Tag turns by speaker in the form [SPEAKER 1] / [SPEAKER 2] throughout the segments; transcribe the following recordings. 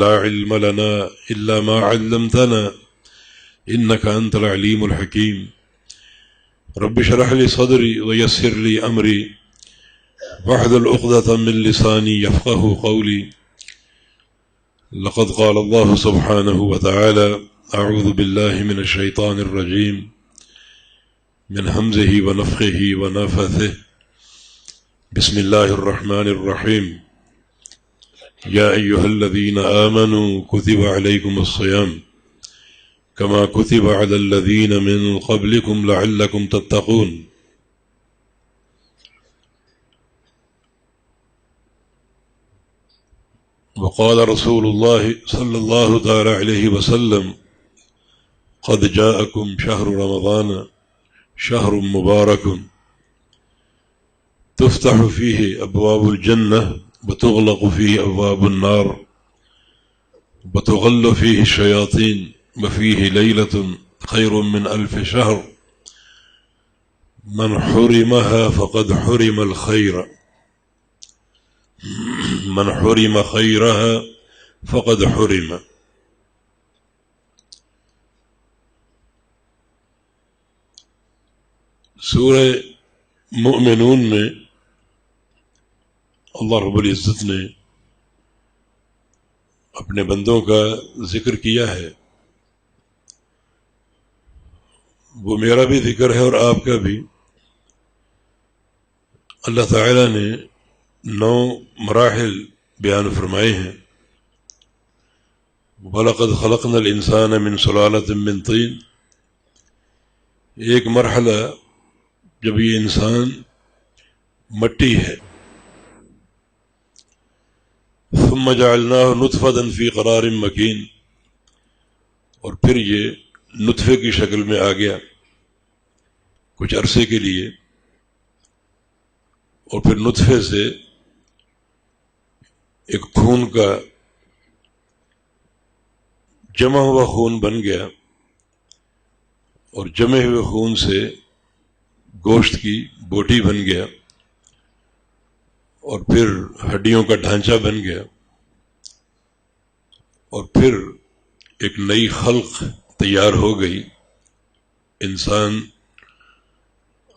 [SPEAKER 1] لا علم لنا إلا ما علمتنا إنك أنت العليم الحكيم رب اشرح لي صدري ويسر لي أمري واحلل عقدة من لساني يفقه قولي لقد قال الله سبحانه وتعالى أعوذ بالله من الشيطان الرجيم من همزه ونفخه ونفثه بسم الله الرحمن الرحيم يا أيها الذين آمنوا كتب عليكم الصيام كما كتب على الذين من قبلكم لعلكم تتقون وقال رسول الله صلى الله تعالى عليه وسلم قد جاءكم شهر رمضان شهر مبارك تفتح فيه أبواب الجنة وتغلق فيه أبواب النار وتغل فيه الشياطين وفيه ليلة خير من 1000 شهر من حرمها فقد حرم الخير من حرم خيرها فقد حرم. سورہ مؤمنون میں اللہ رب العزت نے اپنے بندوں کا ذکر کیا ہے. وہ میرا بھی ذکر ہے اور آپ کا بھی. اللہ تعالی نے 9 مراحل بیان فرمائے ہیں. وَلَقَدْ خَلَقْنَا الْإِنسَانَ مِنْ سُلَالَةٍ مِّن طِينٍ. ایک مرحلہ جب یہ انسان مٹی ہے. ثم جعلناه نطفة في قرار مكين. اور پھر یہ نطفے کی شکل میں آ گیا کچھ عرصے کے لیے، اور پھر نطفے سے ایک خون کا جمع ہوا خون بن گیا، اور جمے ہوئے خون سے گوشت کی بوٹی بن گیا، اور پھر ہڈیوں کا ڈھانچہ بن گیا، اور پھر ایک نئی خلق تیار ہو گئی. انسان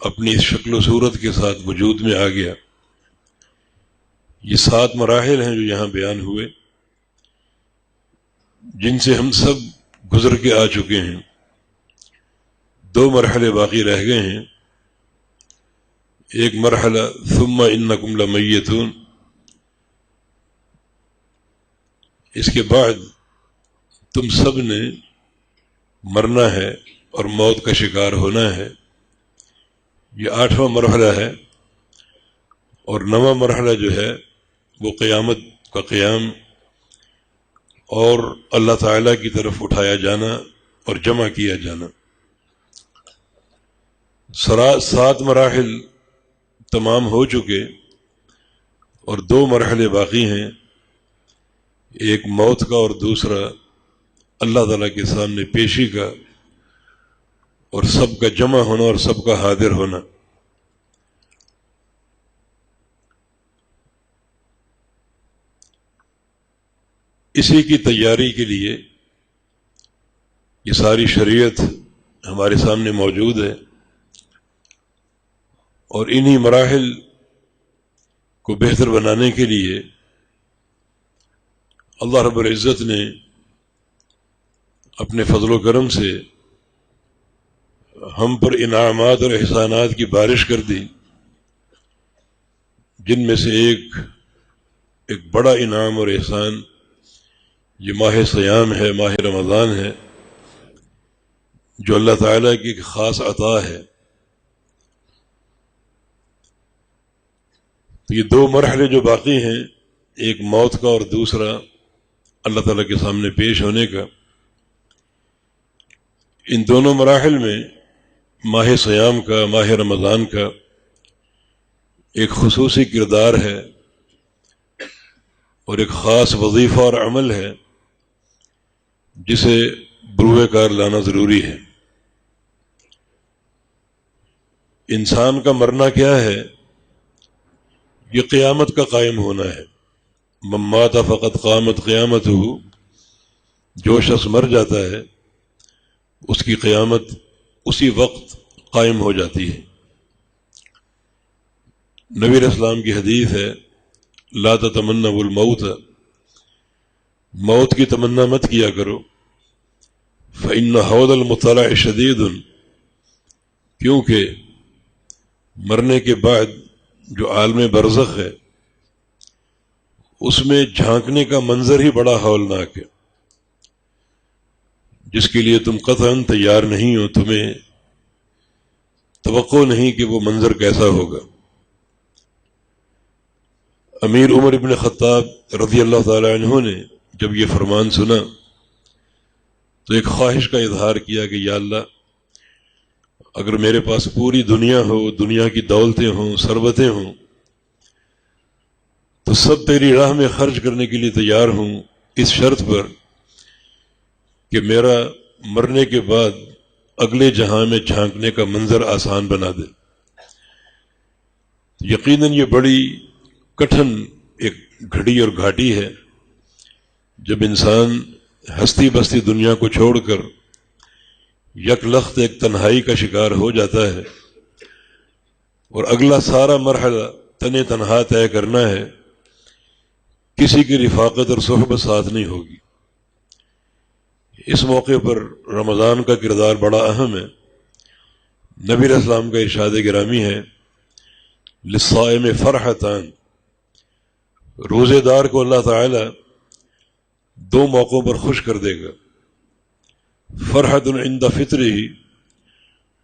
[SPEAKER 1] اپنی اس شکل و صورت کے ساتھ وجود میں آ گیا. یہ 7 مراحل ہیں جو یہاں بیان ہوئے، جن سے ہم سب گزر کے آ چکے ہیں. 2 مرحلے باقی رہ گئے ہیں. ایک مرحلہ ثم انکم لمیتون. اس کے بعد تم سب نے مرنا ہے اور موت کا شکار ہونا ہے. یہ 8واں مرحلہ ہے. اور 9واں مرحلہ جو ہے وہ قیامت کا قیام اور اللہ تعالیٰ کی طرف اٹھایا جانا اور جمع کیا جانا. 7 مراحل تمام ہو چکے اور 2 مرحلے باقی ہیں. ایک موت کا اور دوسرا اللہ تعالیٰ کے سامنے پیشی کا اور سب کا جمع ہونا اور سب کا حاضر ہونا. اسی کی تیاری کے لیے یہ ساری شریعت ہمارے سامنے موجود ہے، اور انہی مراحل کو بہتر بنانے کے لیے اللہ رب العزت نے اپنے فضل و کرم سے ہم پر انعامات اور احسانات کی بارش کر دی، جن میں سے ایک بڑا انعام اور احسان یہ ماہ صیام ہے، ماہ رمضان ہے، جو اللہ تعالیٰ کی ایک خاص عطا ہے. تو یہ 2 مرحلے جو باقی ہیں، ایک موت کا اور دوسرا اللہ تعالیٰ کے سامنے پیش ہونے کا، ان دونوں مراحل میں ماہ صیام کا، ماہ رمضان کا ایک خصوصی کردار ہے اور ایک خاص وظیفہ اور عمل ہے جسے بروئے کار لانا ضروری ہے. انسان کا مرنا کیا ہے؟ یہ قیامت کا قائم ہونا ہے. من مات فقط قامت قیامتہ، جو شخص مر جاتا ہے اس کی قیامت اسی وقت قائم ہو جاتی ہے۔ نبی علیہ السلام کی حدیث ہے لا تتمنوا الموت، موت کی تمنا مت کیا کرو، فإن حول المطلع شدید، کیونکہ مرنے کے بعد جو عالم برزخ ہے اس میں جھانکنے کا منظر ہی بڑا ہولناک ہے، جس کے لیے تم قطعاً تیار نہیں ہو، تمہیں توقع نہیں کہ وہ منظر کیسا ہوگا۔ امیر عمر ابن خطاب رضی اللہ تعالی عنہ نے جب یہ فرمان سنا تو ایک خواہش کا اظہار کیا کہ یا اللہ، اگر میرے پاس پوری دنیا ہو، دنیا کی دولتیں ہوں، ثروتیں ہوں، تو سب تیری راہ میں خرچ کرنے کے لیے تیار ہوں، اس شرط پر کہ میرا مرنے کے بعد اگلے جہاں میں جھانکنے کا منظر آسان بنا دے۔ یقیناً یہ بڑی کٹھن ایک گھڑی اور گھاٹی ہے جب انسان ہستی بستی دنیا کو چھوڑ کر یک لخت ایک تنہائی کا شکار ہو جاتا ہے اور اگلا سارا مرحلہ تنے تنہا طے کرنا ہے، کسی کی رفاقت اور صحبت ساتھ نہیں ہوگی۔ اس موقع پر رمضان کا کردار بڑا اہم ہے۔ نبی علیہ السلام کا ارشاد گرامی ہے للصائم فرحتان، روزے دار کو اللہ تعالی دو موقعوں پر خوش کر دے گا، فرحت عند فطرہ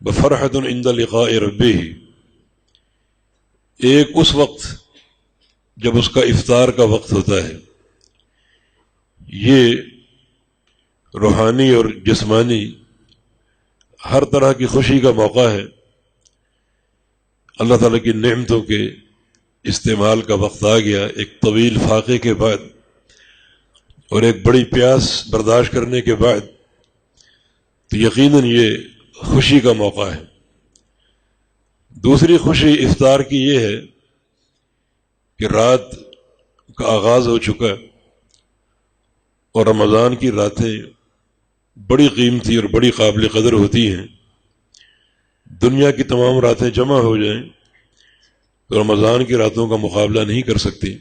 [SPEAKER 1] بفرحت عند لقاء ربہ، ایک اس وقت جب اس کا افطار کا وقت ہوتا ہے، یہ روحانی اور جسمانی ہر طرح کی خوشی کا موقع ہے، اللہ تعالیٰ کی نعمتوں کے استعمال کا وقت آ گیا، ایک طویل فاقے کے بعد اور ایک بڑی پیاس برداشت کرنے کے بعد، تو یقیناً یہ خوشی کا موقع ہے۔ دوسری خوشی افطار کی یہ ہے کہ رات کا آغاز ہو چکا اور رمضان کی راتیں بڑی قیمتی اور بڑی قابل قدر ہوتی ہیں۔ دنیا کی تمام راتیں جمع ہو جائیں تو رمضان کی راتوں کا مقابلہ نہیں کر سکتی۔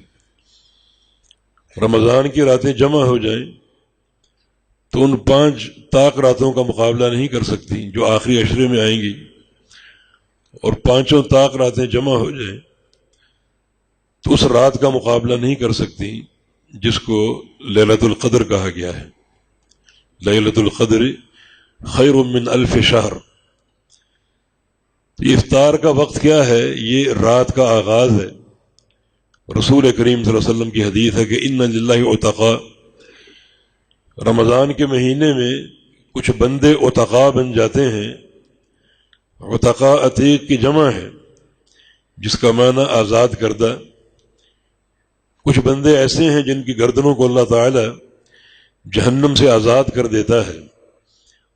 [SPEAKER 1] رمضان کی راتیں جمع ہو جائیں تو ان 5 طاق راتوں کا مقابلہ نہیں کر سکتی جو آخری عشرے میں آئیں گی، اور 5 طاق راتیں جمع ہو جائیں تو اس رات کا مقابلہ نہیں کر سکتی جس کو لیلۃ القدر کہا گیا ہے۔ لیلۃ القدر خیر من 1000 شہر۔ افطار کا وقت کیا ہے؟ یہ رات کا آغاز ہے۔ رسول کریم صلی اللہ علیہ وسلم کی حدیث ہے کہ ان للہ عتقاء، رمضان کے مہینے میں کچھ بندے عتقاء بن جاتے ہیں۔ عتقاء عتیق کی جمع ہے جس کا معنی آزاد کردہ۔ کچھ بندے ایسے ہیں جن کی گردنوں کو اللہ تعالی جہنم سے آزاد کر دیتا ہے،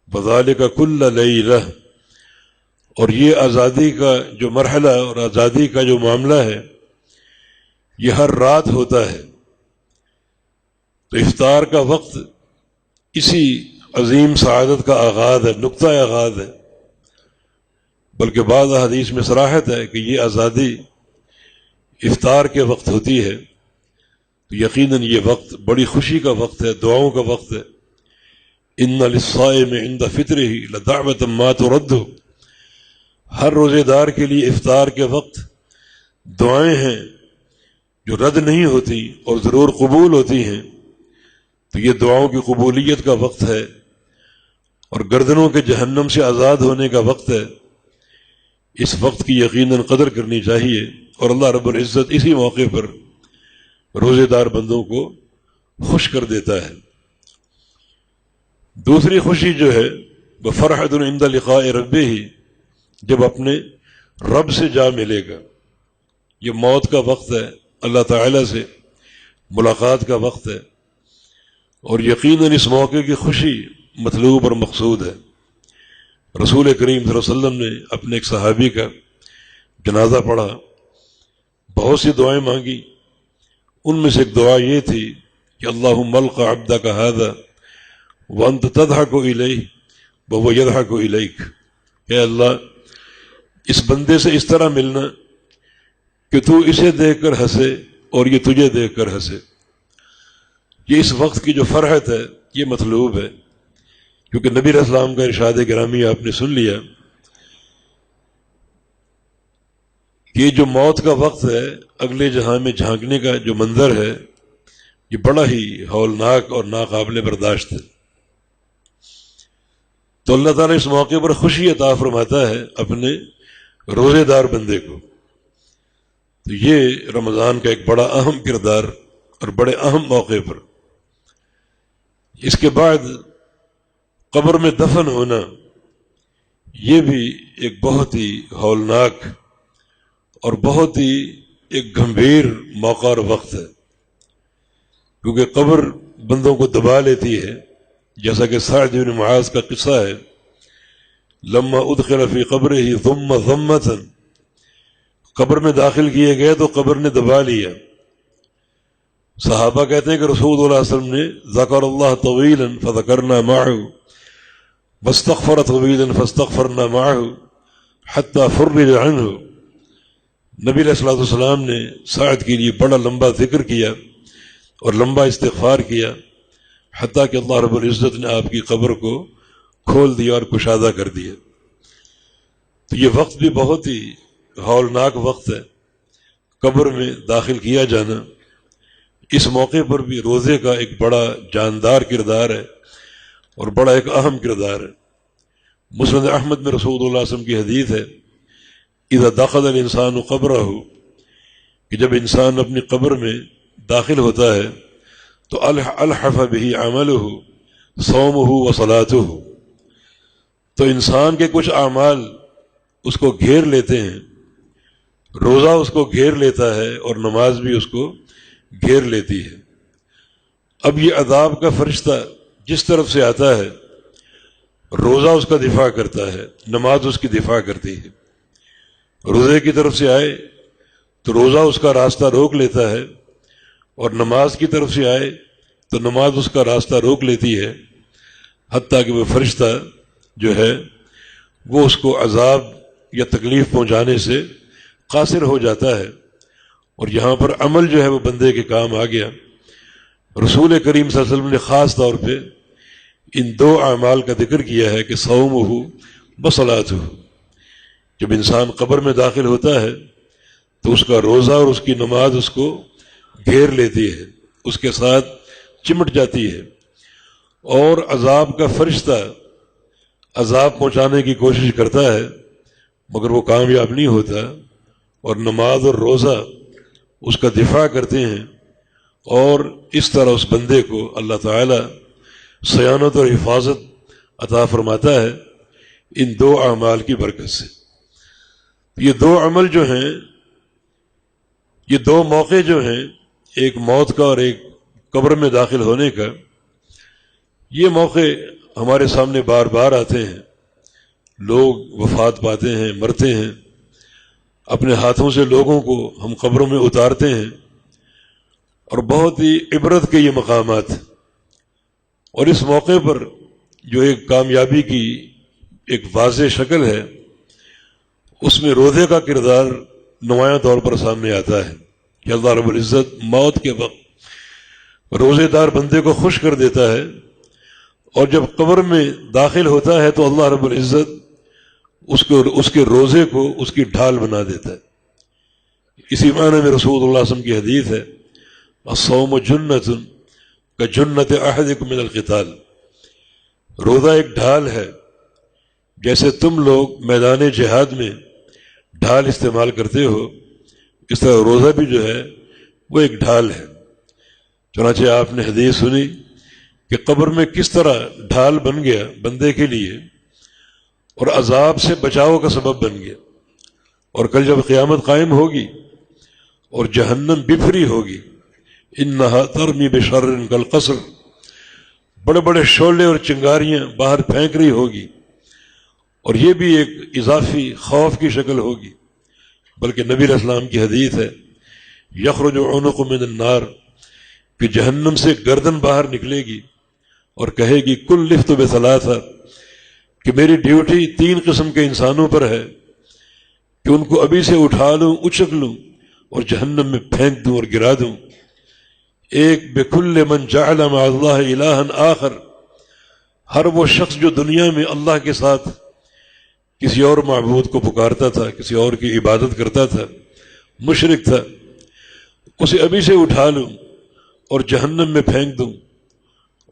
[SPEAKER 1] وذالک کل لیلہ، اور یہ آزادی کا جو مرحلہ اور آزادی کا جو معاملہ ہے یہ ہر رات ہوتا ہے۔ تو افطار کا وقت اسی عظیم سعادت کا آغاز ہے، نقطہ آغاز ہے، بلکہ بعض حدیث میں صراحت ہے کہ یہ آزادی افطار کے وقت ہوتی ہے۔ تو یقیناً یہ وقت بڑی خوشی کا وقت ہے، دعاؤں کا وقت ہے۔ ان للصائم عند فطرہ لدعوۃ ما ترد، ہر روزے دار کے لیے افطار کے وقت دعائیں ہیں جو رد نہیں ہوتی اور ضرور قبول ہوتی ہیں۔ تو یہ دعاؤں کی قبولیت کا وقت ہے اور گردنوں کے جہنم سے آزاد ہونے کا وقت ہے۔ اس وقت کی یقیناً قدر کرنی چاہیے، اور اللہ رب العزت اسی موقع پر روزے دار بندوں کو خوش کر دیتا ہے۔ دوسری خوشی جو ہے وہ فرحت عند لقاء ربہ، جب اپنے رب سے جا ملے گا۔ یہ موت کا وقت ہے، اللہ تعالی سے ملاقات کا وقت ہے، اور یقیناً اس موقع کی خوشی مطلوب اور مقصود ہے۔ رسول کریم صلی اللہ علیہ وسلم نے اپنے ایک صحابی کا جنازہ پڑھا، بہت سی دعائیں مانگی، ان میں سے ایک دعا یہ تھی کہ اللہم القا عبدک ھذا وانت تضحک الیہ وہو یضحک الیک، اے اللہ اس بندے سے اس طرح ملنا کہ تو اسے دیکھ کر ہنسے اور یہ تجھے دیکھ کر ہنسے۔ یہ اس وقت کی جو فرحت ہے یہ مطلوب ہے، کیونکہ نبی علیہ السلام کا ارشاد گرامی آپ نے سن لیا کہ جو موت کا وقت ہے، اگلے جہاں میں جھانکنے کا جو منظر ہے یہ بڑا ہی ہولناک اور ناقابل برداشت ہے۔ تو اللہ تعالیٰ اس موقع پر خوشی عطا فرماتا ہے اپنے روزے دار بندے کو۔ تو یہ رمضان کا ایک بڑا اہم کردار اور بڑے اہم موقع پر، اس کے بعد قبر میں دفن ہونا یہ بھی ایک بہت ہی ہولناک اور بہت ہی ایک گمبھیر موقع اور وقت ہے، کیونکہ قبر بندوں کو دبا لیتی ہے، جیسا کہ سعد بن معاذ کا قصہ ہے، لما ادخل فی قبرہ ضم ضمۃ، قبر میں داخل کیے گئے تو قبر نے دبا لیا۔ صحابہ کہتے ہیں کہ رسول اللہ علیہ وسلم نے ذکر اللہ طویلا فذکرنا معہ واستغفر طویلا فاستغفرنا معہ حتی فرج عنہ، نبی علیہ الصلوۃ والسلام نے سعد کے لیے بڑا لمبا ذکر کیا اور لمبا استغفار کیا، حتیٰ کہ اللہ رب العزت نے آپ کی قبر کو کھول دیا اور کشادہ کر دیا۔ تو یہ وقت بھی بہت ہی ہولناک وقت ہے، قبر میں داخل کیا جانا۔ اس موقع پر بھی روزے کا ایک بڑا جاندار کردار ہے اور بڑا ایک اہم کردار ہے۔ مسند احمد میں رسول اللہ صلی اللہ علیہ وسلم کی حدیث ہے، اذا دخل الانسان قبرہ، کہ جب انسان اپنی قبر میں داخل ہوتا ہے تو الحف به عملہ صومہ وصلاتہ، تو انسان کے کچھ اعمال اس کو گھیر لیتے ہیں، روزہ اس کو گھیر لیتا ہے اور نماز بھی اس کو گھیر لیتی ہے۔ اب یہ عذاب کا فرشتہ جس طرف سے آتا ہے، روزہ اس کا دفاع کرتا ہے، نماز اس کی دفاع کرتی ہے۔ روزے کی طرف سے آئے تو روزہ اس کا راستہ روک لیتا ہے، اور نماز کی طرف سے آئے تو نماز اس کا راستہ روک لیتی ہے، حتیٰ کہ وہ فرشتہ جو ہے وہ اس کو عذاب یا تکلیف پہنچانے سے قاصر ہو جاتا ہے۔ اور یہاں پر عمل جو ہے وہ بندے کے کام آ گیا۔ رسول کریم صلی اللہ علیہ وسلم نے خاص طور پہ ان دو اعمال کا ذکر کیا ہے کہ صومہ وصلاتہ، جب انسان قبر میں داخل ہوتا ہے تو اس کا روزہ اور اس کی نماز اس کو گھیر لیتی ہے، اس کے ساتھ چمٹ جاتی ہے، اور عذاب کا فرشتہ عذاب پہنچانے کی کوشش کرتا ہے مگر وہ کامیاب نہیں ہوتا، اور نماز اور روزہ اس کا دفاع کرتے ہیں، اور اس طرح اس بندے کو اللہ تعالی صیانت اور حفاظت عطا فرماتا ہے ان دو اعمال کی برکت سے۔ یہ دو عمل جو ہیں، یہ دو موقع جو ہیں، ایک موت کا اور ایک قبر میں داخل ہونے کا، یہ موقع ہمارے سامنے بار بار آتے ہیں۔ لوگ وفات پاتے ہیں، مرتے ہیں، اپنے ہاتھوں سے لوگوں کو ہم قبروں میں اتارتے ہیں، اور بہت ہی عبرت کے یہ مقامات، اور اس موقع پر جو ایک کامیابی کی ایک واضح شکل ہے، اس میں روزے کا کردار نمایاں طور پر سامنے آتا ہے کہ اللہ رب العزت موت کے وقت روزے دار بندے کو خوش کر دیتا ہے، اور جب قبر میں داخل ہوتا ہے تو اللہ رب العزت اس کے روزے کو اس کی ڈھال بنا دیتا ہے۔ اسی معنی میں رسول اللہ صلی اللہ علیہ وسلم کی حدیث ہے، الصوم جنۃ کجنۃ احدکم من القتال، روزہ ایک ڈھال ہے، جیسے تم لوگ میدان جہاد میں ڈھال استعمال کرتے ہو، اس طرح روزہ بھی جو ہے وہ ایک ڈھال ہے۔ چنانچہ آپ نے حدیث سنی کہ قبر میں کس طرح ڈھال بن گیا بندے کے لیے، اور عذاب سے بچاؤ کا سبب بن گیا، اور کل جب قیامت قائم ہوگی اور جہنم بفری ہوگی، انہا ترمی بشر کالقصر، بڑے بڑے شعلے اور چنگاریاں باہر پھینک رہی ہوگی، اور یہ بھی ایک اضافی خوف کی شکل ہوگی۔ بلکہ نبی علیہ السلام کی حدیث ہے، یخرج عنق من النار، کہ جہنم سے گردن باہر نکلے گی اور کہے گی کل لفت بثلاثہ، کہ میری ڈیوٹی 3 قسم کے انسانوں پر ہے کہ ان کو ابھی سے اٹھا لوں، اچک لوں اور جہنم میں پھینک دوں اور گرا دوں۔ ایک بکل من جعل مع اللہ الہا آخر، ہر وہ شخص جو دنیا میں اللہ کے ساتھ کسی اور معبود کو پکارتا تھا، کسی اور کی عبادت کرتا تھا، مشرک تھا، اسے ابھی سے اٹھا لوں اور جہنم میں پھینک دوں۔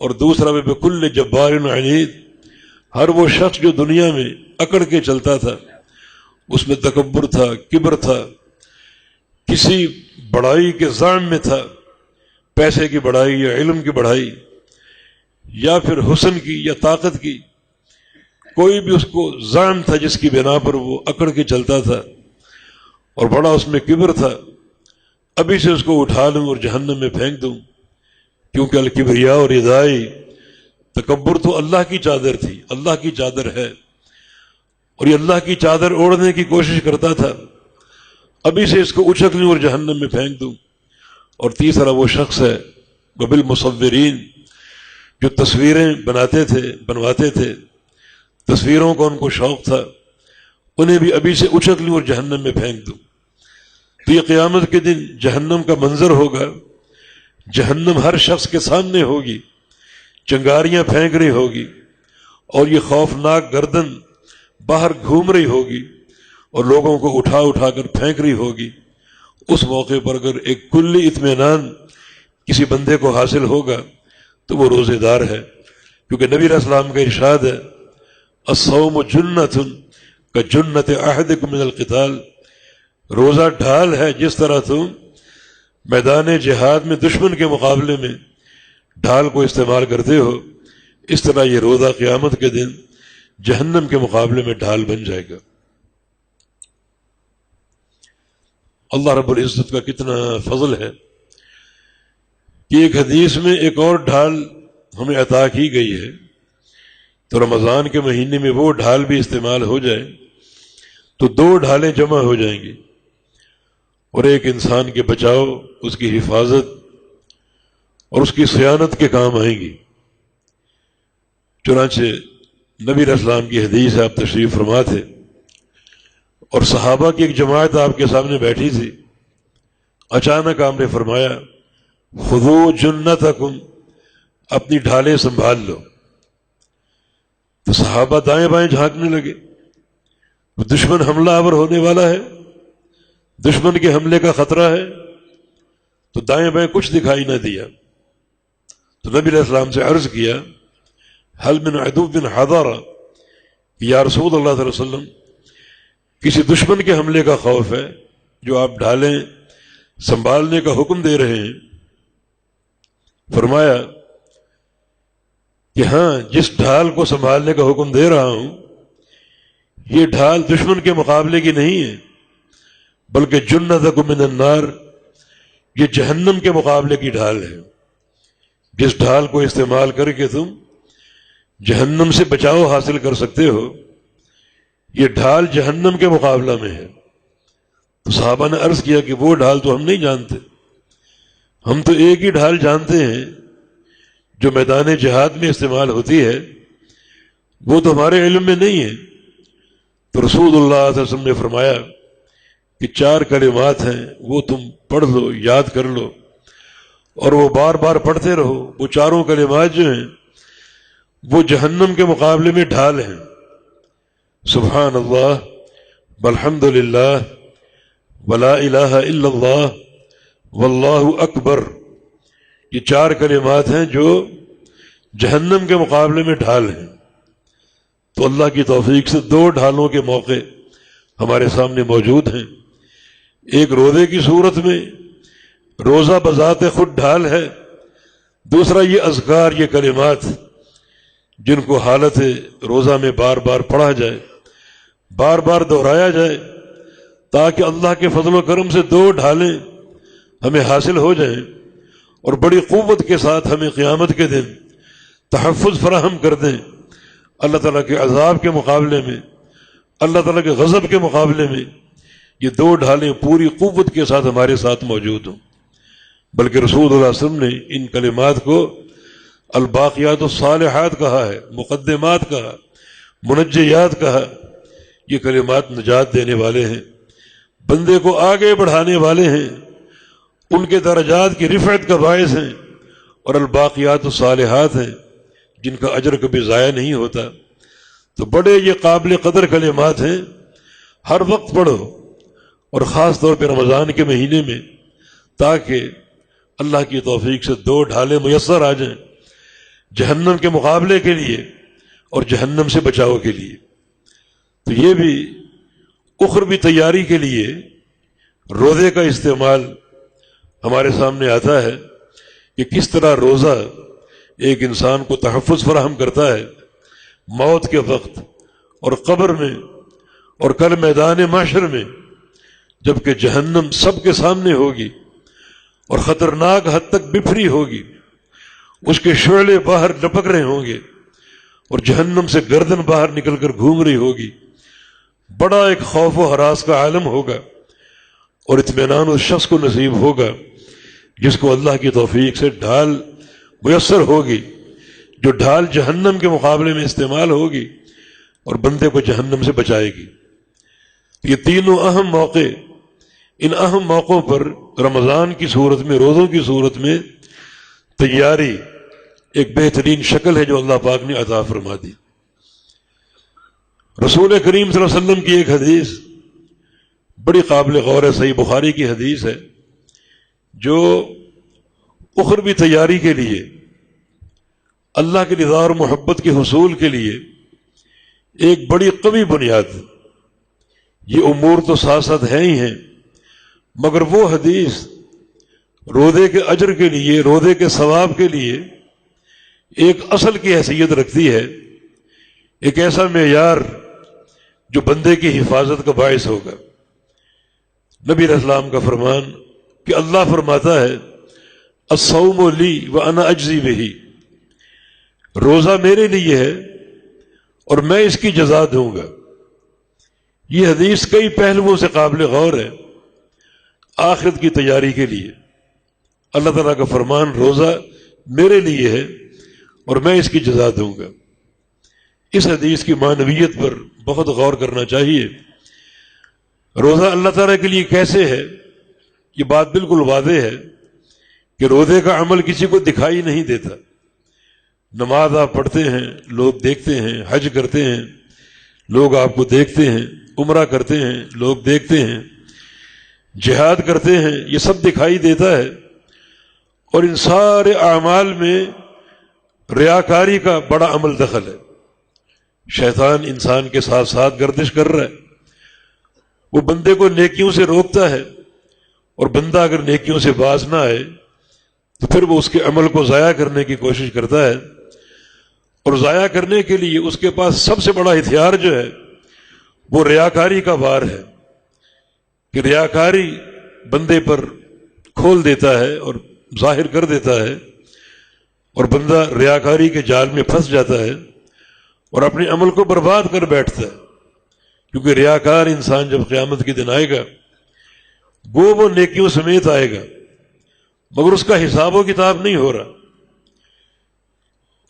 [SPEAKER 1] اور دوسرا بکل جبار عنید، ہر وہ شخص جو دنیا میں اکڑ کے چلتا تھا، اس میں تکبر تھا، کبر تھا، کسی بڑائی کے زعم میں تھا، پیسے کی بڑائی یا علم کی بڑائی یا پھر حسن کی یا طاقت کی، کوئی بھی اس کو زعم تھا جس کی بنا پر وہ اکڑ کے چلتا تھا اور بڑا اس میں کبر تھا، ابھی سے اس کو اٹھا لوں اور جہنم میں پھینک دوں۔ کیونکہ الکبریاء اور ردائی، تکبر تو اللہ کی چادر تھی، اللہ کی چادر ہے، اور یہ اللہ کی چادر اوڑھنے کی کوشش کرتا تھا، ابھی سے اس کو اچک لوں اور جہنم میں پھینک دوں۔ اور تیسرا وہ شخص ہے وبالمصورین، جو تصویریں بنواتے تھے، تصویروں کا ان کو شوق تھا، انہیں بھی ابھی سے اچک لوں اور جہنم میں پھینک دوں۔ تو یہ قیامت کے دن جہنم کا منظر ہوگا، جہنم ہر شخص کے سامنے ہوگی، چنگاریاں پھینک رہی ہوگی، اور یہ خوفناک گردن باہر گھوم رہی ہوگی اور لوگوں کو اٹھا اٹھا کر پھینک رہی ہوگی۔ اس موقع پر اگر ایک کلی اطمینان کسی بندے کو حاصل ہوگا تو وہ روزے دار ہے، کیونکہ نبی علیہ السلام کا ارشاد ہے الصوم جنۃ کجنۃ احدکم من القتال، روزہ ڈھال ہے، جس طرح تم میدان جہاد میں دشمن کے مقابلے میں ڈھال کو استعمال کرتے ہو، اس طرح یہ روزہ قیامت کے دن جہنم کے مقابلے میں ڈھال بن جائے گا۔ اللہ رب العزت کا کتنا فضل ہے کہ ایک حدیث میں ایک اور ڈھال ہمیں عطا کی گئی ہے، تو رمضان کے مہینے میں وہ ڈھال بھی استعمال ہو جائے تو 2 ڈھالیں جمع ہو جائیں گی، اور ایک انسان کے بچاؤ، اس کی حفاظت اور اس کی صیانت کے کام آئیں گی۔ چنانچہ نبی علیہ السلام کی حدیث ہے، آپ تشریف فرما تھے اور صحابہ کی ایک جماعت آپ کے سامنے بیٹھی تھی، اچانک آپ نے فرمایا خذوا جنتکم، اپنی ڈھالیں سنبھال لو۔ تو صحابہ دائیں بائیں جھانکنے لگے، دشمن حملہ آور ہونے والا ہے، دشمن کے حملے کا خطرہ ہے، تو دائیں بائیں کچھ دکھائی نہ دیا۔ تو نبی علیہ السلام سے عرض کیا حل من عدو حضر، یا رسول اللہ صلی اللہ علیہ وسلم، کسی دشمن کے حملے کا خوف ہے جو آپ ڈھالیں سنبھالنے کا حکم دے رہے ہیں؟ فرمایا کہ ہاں، جس ڈھال کو سنبھالنے کا حکم دے رہا ہوں یہ ڈھال دشمن کے مقابلے کی نہیں ہے، بلکہ جنتکم من النار، یہ جہنم کے مقابلے کی ڈھال ہے۔ جس ڈھال کو استعمال کر کے تم جہنم سے بچاؤ حاصل کر سکتے ہو، یہ ڈھال جہنم کے مقابلہ میں ہے۔ تو صحابہ نے عرض کیا کہ وہ ڈھال تو ہم نہیں جانتے، ہم تو ایک ہی ڈھال جانتے ہیں جو میدان جہاد میں استعمال ہوتی ہے، وہ تو ہمارے علم میں نہیں ہے۔ تو رسول اللہ صلی اللہ علیہ وسلم نے فرمایا کہ 4 کلمات ہیں، وہ تم پڑھ لو، یاد کر لو، اور وہ بار بار پڑھتے رہو۔ وہ 4 کلمات جو ہیں وہ جہنم کے مقابلے میں ڈھال ہیں۔ سبحان اللہ والحمد للہ ولا الہ الا اللہ واللہ اکبر، یہ 4 کلمات ہیں جو جہنم کے مقابلے میں ڈھال ہیں۔ تو اللہ کی توفیق سے 2 ڈھالوں کے موقع ہمارے سامنے موجود ہیں۔ ایک روزے کی صورت میں، روزہ بذات خود ڈھال ہے، دوسرا یہ اذکار، یہ کلمات جن کو حالت روزہ میں بار بار پڑھا جائے، بار بار دہرایا جائے، تاکہ اللہ کے فضل و کرم سے 2 ڈھالیں ہمیں حاصل ہو جائیں اور بڑی قوت کے ساتھ ہمیں قیامت کے دن تحفظ فراہم کر دیں اللہ تعالیٰ کے عذاب کے مقابلے میں، اللہ تعالیٰ کے غضب کے مقابلے میں۔ یہ دو ڈھالیں پوری قوت کے ساتھ ہمارے ساتھ موجود ہوں، بلکہ رسول اللہ صلی اللہ علیہ وسلم نے ان کلمات کو الباقیات الصالحات کہا ہے، مقدمات کہا، منجیات کہا۔ یہ کلمات نجات دینے والے ہیں، بندے کو آگے بڑھانے والے ہیں، ان کے درجات کی رفعت کا باعث ہیں، اور الباقیات الصالحات ہیں جن کا اجر کبھی ضائع نہیں ہوتا۔ تو بڑے یہ قابل قدر کلمات ہیں، ہر وقت پڑھو، اور خاص طور پہ رمضان کے مہینے میں، تاکہ اللہ کی توفیق سے دو ڈھالیں میسر آ جائیں جہنم کے مقابلے کے لیے اور جہنم سے بچاؤ کے لیے۔ تو یہ بھی اخروی تیاری کے لیے روزے کا استعمال ہمارے سامنے آتا ہے کہ کس طرح روزہ ایک انسان کو تحفظ فراہم کرتا ہے موت کے وقت اور قبر میں اور کل میدان محشر میں، جبکہ جہنم سب کے سامنے ہوگی اور خطرناک حد تک بفری ہوگی، اس کے شعلے باہر لپک رہے ہوں گے اور جہنم سے گردن باہر نکل کر گھوم رہی ہوگی۔ بڑا ایک خوف و ہراس کا عالم ہوگا، اور اطمینان اس شخص کو نصیب ہوگا جس کو اللہ کی توفیق سے ڈھال میسر ہوگی، جو ڈھال جہنم کے مقابلے میں استعمال ہوگی اور بندے کو جہنم سے بچائے گی۔ یہ تینوں اہم موقع، ان اہم موقعوں پر رمضان کی صورت میں، روزوں کی صورت میں تیاری ایک بہترین شکل ہے جو اللہ پاک نے عطا فرما دی۔ رسول کریم صلی اللہ علیہ وسلم کی ایک حدیث بڑی قابل غور ہے، صحیح بخاری کی حدیث ہے، جو اخروی تیاری کے لیے، اللہ کی رضا اور محبت کے حصول کے لیے ایک بڑی قوی بنیاد۔ یہ امور تو ساتھ ساتھ ہیں ہی ہیں، مگر وہ حدیث روزے کے اجر کے لیے، روزے کے ثواب کے لیے ایک اصل کی حیثیت رکھتی ہے، ایک ایسا معیار جو بندے کی حفاظت کا باعث ہوگا۔ نبی علیہ السلام کا فرمان کہ اللہ فرماتا ہے الصوم لی وانا اجزی بہ، روزہ میرے لیے ہے اور میں اس کی جزا دوں گا۔ یہ حدیث کئی پہلوؤں سے قابل غور ہے آخرت کی تیاری کے لیے۔ اللہ تعالیٰ کا فرمان روزہ میرے لیے ہے اور میں اس کی جزا دوں گا۔ اس حدیث کی معنویت پر بہت غور کرنا چاہیے۔ روزہ اللہ تعالیٰ کے لیے کیسے ہے، یہ بات بالکل واضح ہے کہ روزے کا عمل کسی کو دکھائی نہیں دیتا۔ نماز آپ پڑھتے ہیں، لوگ دیکھتے ہیں، حج کرتے ہیں، لوگ آپ کو دیکھتے ہیں، عمرہ کرتے ہیں، لوگ دیکھتے ہیں، جہاد کرتے ہیں، یہ سب دکھائی دیتا ہے۔ اور ان سارے اعمال میں ریاکاری کا بڑا عمل دخل ہے۔ شیطان انسان کے ساتھ ساتھ گردش کر رہا ہے، وہ بندے کو نیکیوں سے روکتا ہے، اور بندہ اگر نیکیوں سے باز نہ آئے تو پھر وہ اس کے عمل کو ضائع کرنے کی کوشش کرتا ہے، اور ضائع کرنے کے لیے اس کے پاس سب سے بڑا ہتھیار جو ہے وہ ریاکاری کا وار ہے، کہ ریاکاری بندے پر کھول دیتا ہے اور ظاہر کر دیتا ہے، اور بندہ ریاکاری کے جال میں پھنس جاتا ہے اور اپنے عمل کو برباد کر بیٹھتا ہے۔ کیونکہ ریاکار انسان جب قیامت کے دن آئے گا وہ نیکیوں سمیت آئے گا، مگر اس کا حساب و کتاب نہیں ہو رہا۔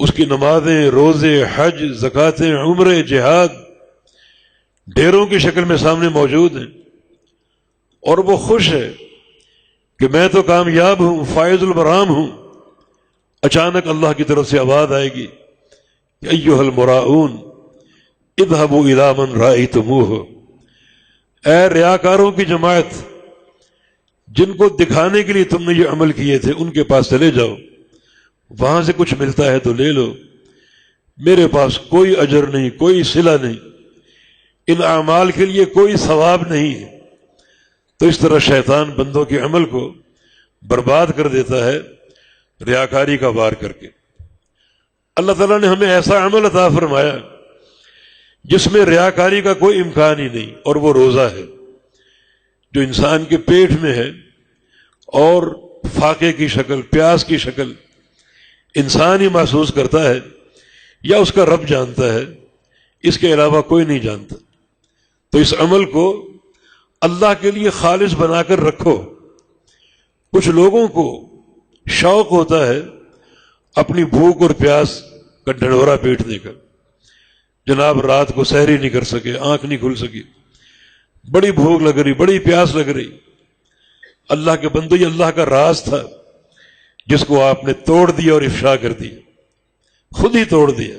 [SPEAKER 1] اس کی نمازیں، روزے، حج، زکاتیں، عمرے، جہاد ڈھیروں کی شکل میں سامنے موجود ہیں، اور وہ خوش ہے کہ میں تو کامیاب ہوں، فائز البرام ہوں۔ اچانک اللہ کی طرف سے آواز آئے گی کہ ایھا المراؤون اذهبوا الی من رأیتموہ، اے ریاکاروں کی جماعت، جن کو دکھانے کے لیے تم نے یہ عمل کیے تھے ان کے پاس چلے جاؤ، وہاں سے کچھ ملتا ہے تو لے لو، میرے پاس کوئی اجر نہیں، کوئی صلہ نہیں، ان اعمال کے لیے کوئی ثواب نہیں ہے۔ تو اس طرح شیطان بندوں کے عمل کو برباد کر دیتا ہے ریاکاری کا وار کر کے۔ اللہ تعالیٰ نے ہمیں ایسا عمل عطا فرمایا جس میں ریاکاری کا کوئی امکان ہی نہیں، اور وہ روزہ ہے جو انسان کے پیٹ میں ہے، اور فاقے کی شکل، پیاس کی شکل انسان ہی محسوس کرتا ہے یا اس کا رب جانتا ہے، اس کے علاوہ کوئی نہیں جانتا۔ تو اس عمل کو اللہ کے لیے خالص بنا کر رکھو۔ کچھ لوگوں کو شوق ہوتا ہے اپنی بھوک اور پیاس کا ڈھنڈورا پیٹنے کا، جناب رات کو سحری نہیں کر سکے، آنکھ نہیں کھل سکی، بڑی بھوک لگ رہی، بڑی پیاس لگ رہی۔ اللہ کے بندو، یہ اللہ کا راز تھا جس کو آپ نے توڑ دیا اور افشا کر دیا، خود ہی توڑ دیا۔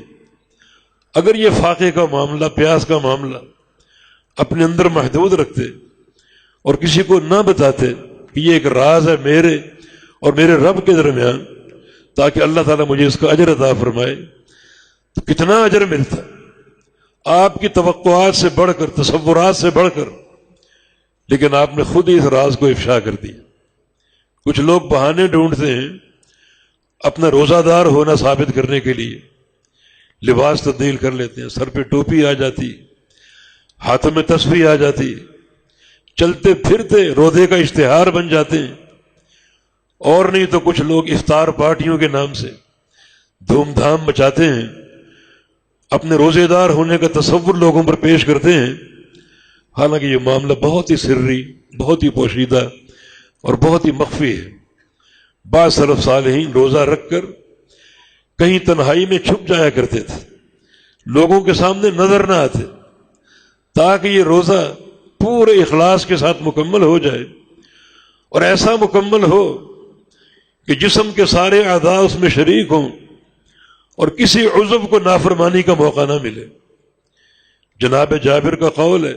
[SPEAKER 1] اگر یہ فاقے کا معاملہ، پیاس کا معاملہ اپنے اندر محدود رکھتے اور کسی کو نہ بتاتے کہ یہ ایک راز ہے میرے اور میرے رب کے درمیان، تاکہ اللہ تعالیٰ مجھے اس کا اجر عطا فرمائے، تو کتنا اجر ملتا، آپ کی توقعات سے بڑھ کر، تصورات سے بڑھ کر۔ لیکن آپ نے خود ہی اس راز کو افشا کر دیا۔ کچھ لوگ بہانے ڈھونڈتے ہیں اپنا روزہ دار ہونا ثابت کرنے کے لیے، لباس تبدیل کر لیتے ہیں، سر پہ ٹوپی آ جاتی، ہاتھوں میں تسبیح آ جاتی، چلتے پھرتے روزے کا اشتہار بن جاتے ہیں۔ اور نہیں تو کچھ لوگ افطار پارٹیوں کے نام سے دھوم دھام مچاتے ہیں، اپنے روزے دار ہونے کا تصور لوگوں پر پیش کرتے ہیں، حالانکہ یہ معاملہ بہت ہی سری، بہت ہی پوشیدہ اور بہت ہی مخفی ہے۔ بعض سلف صالحین روزہ رکھ کر کہیں تنہائی میں چھپ جایا کرتے تھے، لوگوں کے سامنے نظر نہ آتے، تاکہ یہ روزہ پورے اخلاص کے ساتھ مکمل ہو جائے، اور ایسا مکمل ہو کہ جسم کے سارے اعضاء اس میں شریک ہوں اور کسی عضو کو نافرمانی کا موقع نہ ملے۔ جناب جابر کا قول ہے،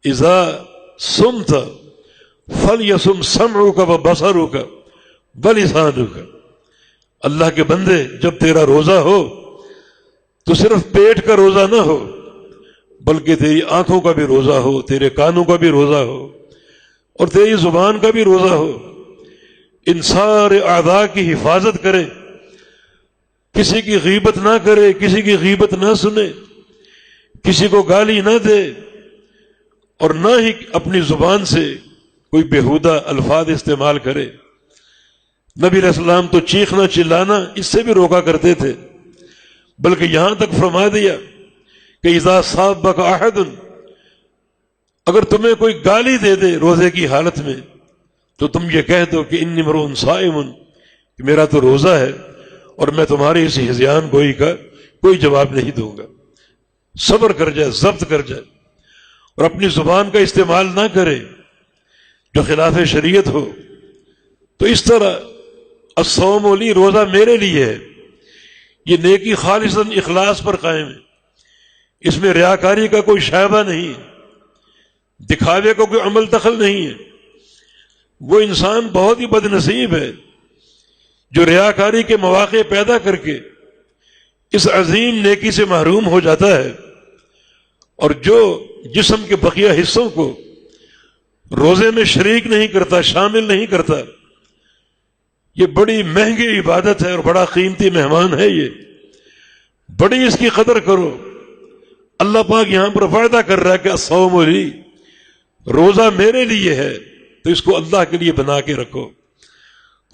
[SPEAKER 1] اذا صمت فلیصم سمعک وبصرک ولسانک، اللہ کے بندے جب تیرا روزہ ہو تو صرف پیٹ کا روزہ نہ ہو، بلکہ تیری آنکھوں کا بھی روزہ ہو، تیرے کانوں کا بھی روزہ ہو، اور تیری زبان کا بھی روزہ ہو۔ ان سارے اعضاء کی حفاظت کرے، کسی کی غیبت نہ کرے، کسی کی غیبت نہ سنے، کسی کو گالی نہ دے، اور نہ ہی اپنی زبان سے کوئی بیہودہ الفاظ استعمال کرے۔ نبی علیہ السلام تو چیخنا چلانا اس سے بھی روکا کرتے تھے، بلکہ یہاں تک فرما دیا کہ اذا صابک احد، اگر تمہیں کوئی گالی دے دے روزے کی حالت میں تو تم یہ کہہ دو کہ انی امرؤ صائم، کہ میرا تو روزہ ہے اور میں تمہاری اس ہذیان گوئی کا کوئی جواب نہیں دوں گا۔ صبر کر جائے، ضبط کر جائے، اور اپنی زبان کا استعمال نہ کرے جو خلاف شریعت ہو۔ تو اس طرح الصوم لی، روزہ میرے لیے ہے، یہ نیکی خالصاً اخلاص پر قائم ہے، اس میں ریاکاری کا کوئی شائبہ نہیں ہے، دکھاوے کا کوئی عمل دخل نہیں ہے۔ وہ انسان بہت ہی بد نصیب ہے جو ریاکاری کے مواقع پیدا کر کے اس عظیم نیکی سے محروم ہو جاتا ہے، اور جو جسم کے بقیہ حصوں کو روزے میں شریک نہیں کرتا، شامل نہیں کرتا۔ یہ بڑی مہنگی عبادت ہے اور بڑا قیمتی مہمان ہے، یہ بڑی اس کی قدر کرو۔ اللہ پاک یہاں پر وعدہ کر رہا ہے کہ الصوم لی، روزہ میرے لیے ہے، تو اس کو اللہ کے لیے بنا کے رکھو،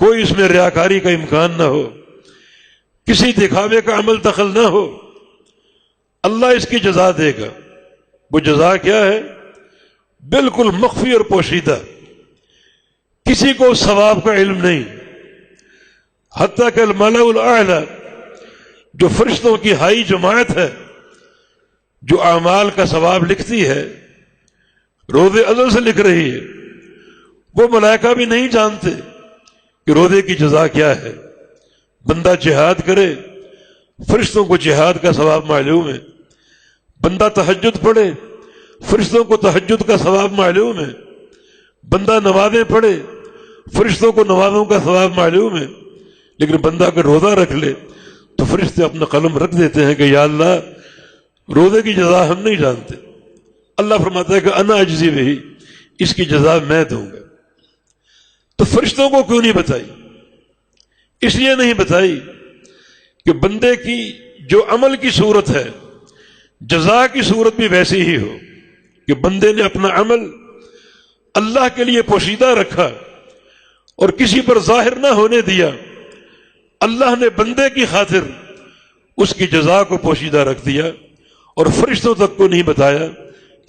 [SPEAKER 1] کوئی اس میں ریاکاری کا امکان نہ ہو، کسی دکھاوے کا عمل دخل نہ ہو۔ اللہ اس کی جزا دے گا۔ وہ جزا کیا ہے؟ بالکل مخفی اور پوشیدہ، کسی کو ثواب کا علم نہیں، حتیٰ کہ الملأ الاعلی، جو فرشتوں کی ہائی جماعت ہے، جو اعمال کا ثواب لکھتی ہے، روز ازل سے لکھ رہی ہے، وہ ملائکہ بھی نہیں جانتے کہ روزے کی جزا کیا ہے۔ بندہ جہاد کرے، فرشتوں کو جہاد کا ثواب معلوم ہے، بندہ تہجد پڑھے، فرشتوں کو تہجد کا ثواب معلوم ہے، بندہ نمازیں پڑھے، فرشتوں کو نمازوں کا ثواب معلوم ہے۔ لیکن بندہ اگر روزہ رکھ لے تو فرشتے اپنا قلم رکھ دیتے ہیں کہ یا اللہ، روزے کی جزا ہم نہیں جانتے۔ اللہ فرماتا ہے کہ انا اجزی بہ، اس کی جزا میں دوں گا۔ تو فرشتوں کو کیوں نہیں بتائی؟ اس لیے نہیں بتائی کہ بندے کی جو عمل کی صورت ہے، جزا کی صورت بھی ویسی ہی ہو، کہ بندے نے اپنا عمل اللہ کے لیے پوشیدہ رکھا اور کسی پر ظاہر نہ ہونے دیا۔ اللہ نے بندے کی خاطر اس کی جزا کو پوشیدہ رکھ دیا اور فرشتوں تک کو نہیں بتایا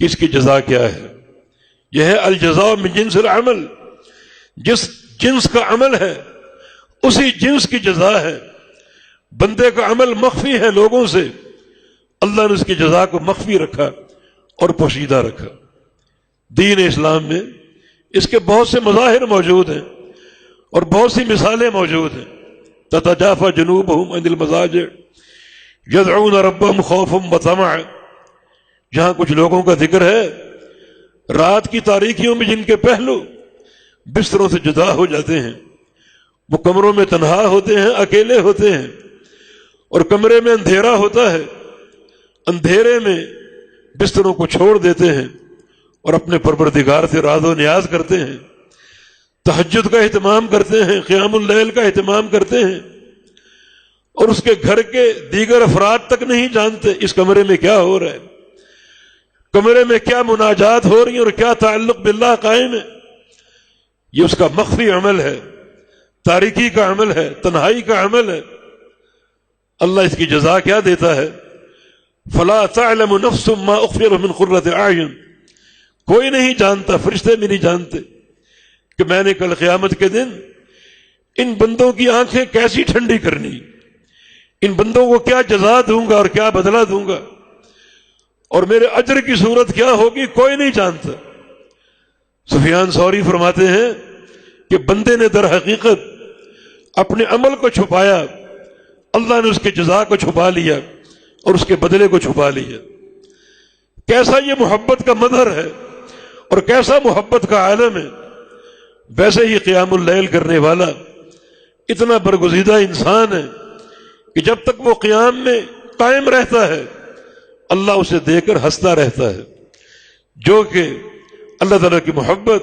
[SPEAKER 1] کہ اس کی جزا کیا ہے۔ یہ ہے الجزاء من جنس العمل، جس جنس کا عمل ہے اسی جنس کی جزا ہے۔ بندے کا عمل مخفی ہے لوگوں سے، اللہ نے اس کی جزا کو مخفی رکھا اور پوشیدہ رکھا۔ دین اسلام میں اس کے بہت سے مظاہر موجود ہیں اور بہت سی مثالیں موجود ہیں۔ تتجافى جنوبهم عن المضاجع يدعون ربهم خوفا وطمعا، جہاں کچھ لوگوں کا ذکر ہے رات کی تاریکیوں میں جن کے پہلو بستروں سے جدا ہو جاتے ہیں، وہ کمروں میں تنہا ہوتے ہیں، اکیلے ہوتے ہیں، اور کمرے میں اندھیرا ہوتا ہے، اندھیرے میں بستروں کو چھوڑ دیتے ہیں اور اپنے پروردگار سے راز و نیاز کرتے ہیں، تہجد کا اہتمام کرتے ہیں، قیام اللیل کا اہتمام کرتے ہیں، اور اس کے گھر کے دیگر افراد تک نہیں جانتے اس کمرے میں کیا ہو رہا ہے، کمرے میں کیا مناجات ہو رہی ہیں اور کیا تعلق باللہ قائم ہے۔ یہ اس کا مخفی عمل ہے، تاریکی کا عمل ہے، تنہائی کا عمل ہے۔ اللہ اس کی جزا کیا دیتا ہے؟ فلا تعلم نفس ما اخفی لهم من قرۃ اعین، کوئی نہیں جانتا، فرشتے بھی نہیں جانتے کہ میں نے کل قیامت کے دن ان بندوں کی آنکھیں کیسی ٹھنڈی کرنی، ان بندوں کو کیا جزا دوں گا اور کیا بدلہ دوں گا، اور میرے اجر کی صورت کیا ہوگی، کوئی نہیں جانتا۔ سفیان ثوری فرماتے ہیں کہ بندے نے در حقیقت اپنے عمل کو چھپایا، اللہ نے اس کے جزا کو چھپا لیا اور اس کے بدلے کو چھپا لیا۔ کیسا یہ محبت کا مظہر ہے اور کیسا محبت کا عالم ہے۔ ویسے ہی قیام اللیل کرنے والا اتنا برگزیدہ انسان ہے کہ جب تک وہ قیام میں قائم رہتا ہے اللہ اسے دے کر ہنستا رہتا ہے، جو کہ اللہ تعالیٰ کی محبت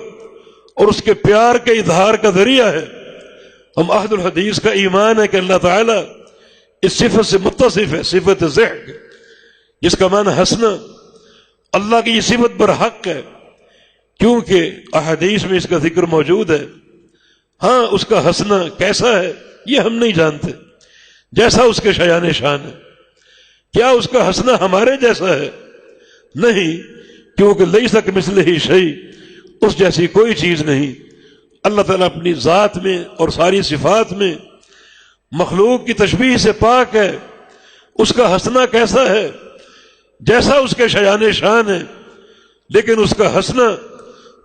[SPEAKER 1] اور اس کے پیار کے اظہار کا ذریعہ ہے۔ ہم اہل الحدیث کا ایمان ہے کہ اللہ تعالیٰ اس صفت سے متصف ہے، صفت ضحک، جس کا معنی ہنسنا۔ اللہ کی یہ صفت برحق ہے کیونکہ احادیث میں اس کا ذکر موجود ہے۔ ہاں اس کا ہنسنا کیسا ہے یہ ہم نہیں جانتے، جیسا اس کے شایان شان ہے۔ کیا اس کا ہنسنا ہمارے جیسا ہے؟ نہیں، کیونکہ لیس کمثلہ شیء، اس جیسی کوئی چیز نہیں۔ اللہ تعالیٰ اپنی ذات میں اور ساری صفات میں مخلوق کی تشبیہ سے پاک ہے۔ اس کا ہنسنا کیسا ہے؟ جیسا اس کے شایان شان ہے، لیکن اس کا ہنسنا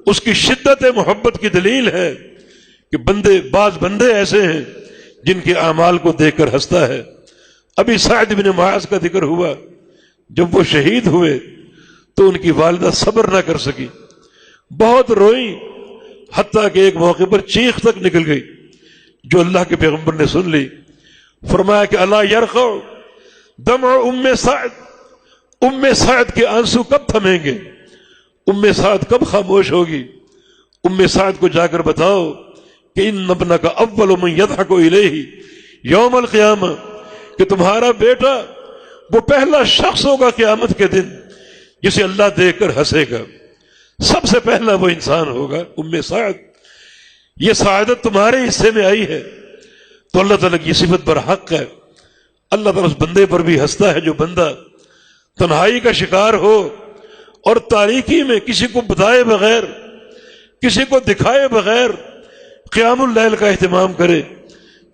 [SPEAKER 1] اس کی شدت محبت کی دلیل ہے کہ بعض بندے ایسے ہیں جن کے اعمال کو دیکھ کر ہنستا ہے۔ ابھی سعد بن معاذ کا ذکر ہوا، جب وہ شہید ہوئے تو ان کی والدہ صبر نہ کر سکی، بہت روئی، حتیٰ کہ ایک موقع پر چیخ تک نکل گئی، جو اللہ کے پیغمبر نے سن لی۔ فرمایا کہ الا یرقع دمع ام سعد کے آنسو کب تھمیں گے؟ ام سعد کب خاموش ہوگی؟ ام سعد کو جا کر بتاؤ کہ ان ابنک اول من یضحک الیہ یوم القیامہ، کہ تمہارا بیٹا وہ پہلا شخص ہوگا قیامت کے دن جسے اللہ دیکھ کر ہنسے گا، سب سے پہلا وہ انسان ہوگا۔ ام سعد، یہ سعادت تمہارے حصے میں آئی ہے، تو اللہ تعالیٰ کی صفت برحق ہے۔ اللہ تعالیٰ اس بندے پر بھی ہنستا ہے جو بندہ تنہائی کا شکار ہو اور تاریکی میں کسی کو بتائے بغیر، کسی کو دکھائے بغیر قیام اللیل کا اہتمام کرے۔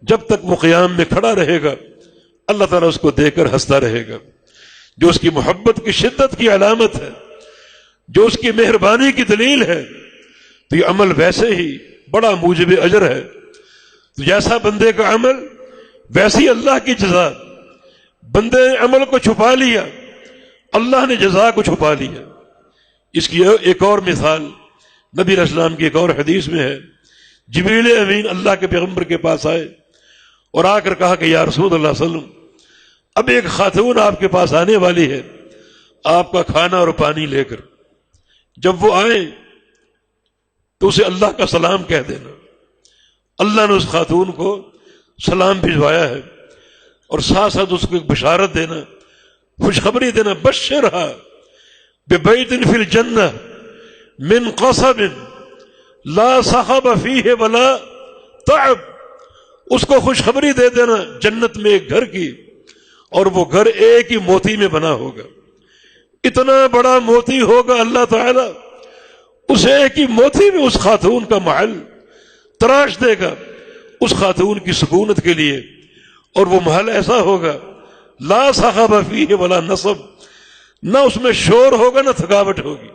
[SPEAKER 1] جب تک وہ قیام میں کھڑا رہے گا اللہ تعالیٰ اس کو دیکھ کر ہنستا رہے گا، جو اس کی محبت کی شدت کی علامت ہے، جو اس کی مہربانی کی دلیل ہے۔ تو یہ عمل ویسے ہی بڑا موجب اجر ہے۔ تو جیسا بندے کا عمل ویسی اللہ کی جزا۔ بندے نے عمل کو چھپا لیا، اللہ نے جزا کو چھپا لیا۔ اس کی ایک اور مثال نبی علیہ السلام کی ایک اور حدیث میں ہے۔ جبریل امین اللہ کے پیغمبر کے پاس آئے اور آ کر کہا کہ یا رسول اللہ صلی اللہ علیہ وسلم، اب ایک خاتون آپ کے پاس آنے والی ہے آپ کا کھانا اور پانی لے کر، جب وہ آئے تو اسے اللہ کا سلام کہہ دینا۔ اللہ نے اس خاتون کو سلام بھجوایا ہے، اور ساتھ ساتھ اس کو ایک بشارت دینا، خوشخبری دینا، بشرھا ببیت فی الجنہ من قصب لا صخب فیہ ولا تعب۔ اس کو خوشخبری دے دینا جنت میں ایک گھر کی، اور وہ گھر ایک ہی موتی میں بنا ہوگا۔ اتنا بڑا موتی ہوگا اللہ تعالی اسے ایک ہی موتی میں اس خاتون کا محل تراش دے گا اس خاتون کی سکونت کے لیے، اور وہ محل ایسا ہوگا لا صخب فیہ ولا نصب، نہ اس میں شور ہوگا نہ تھکاوٹ ہوگی،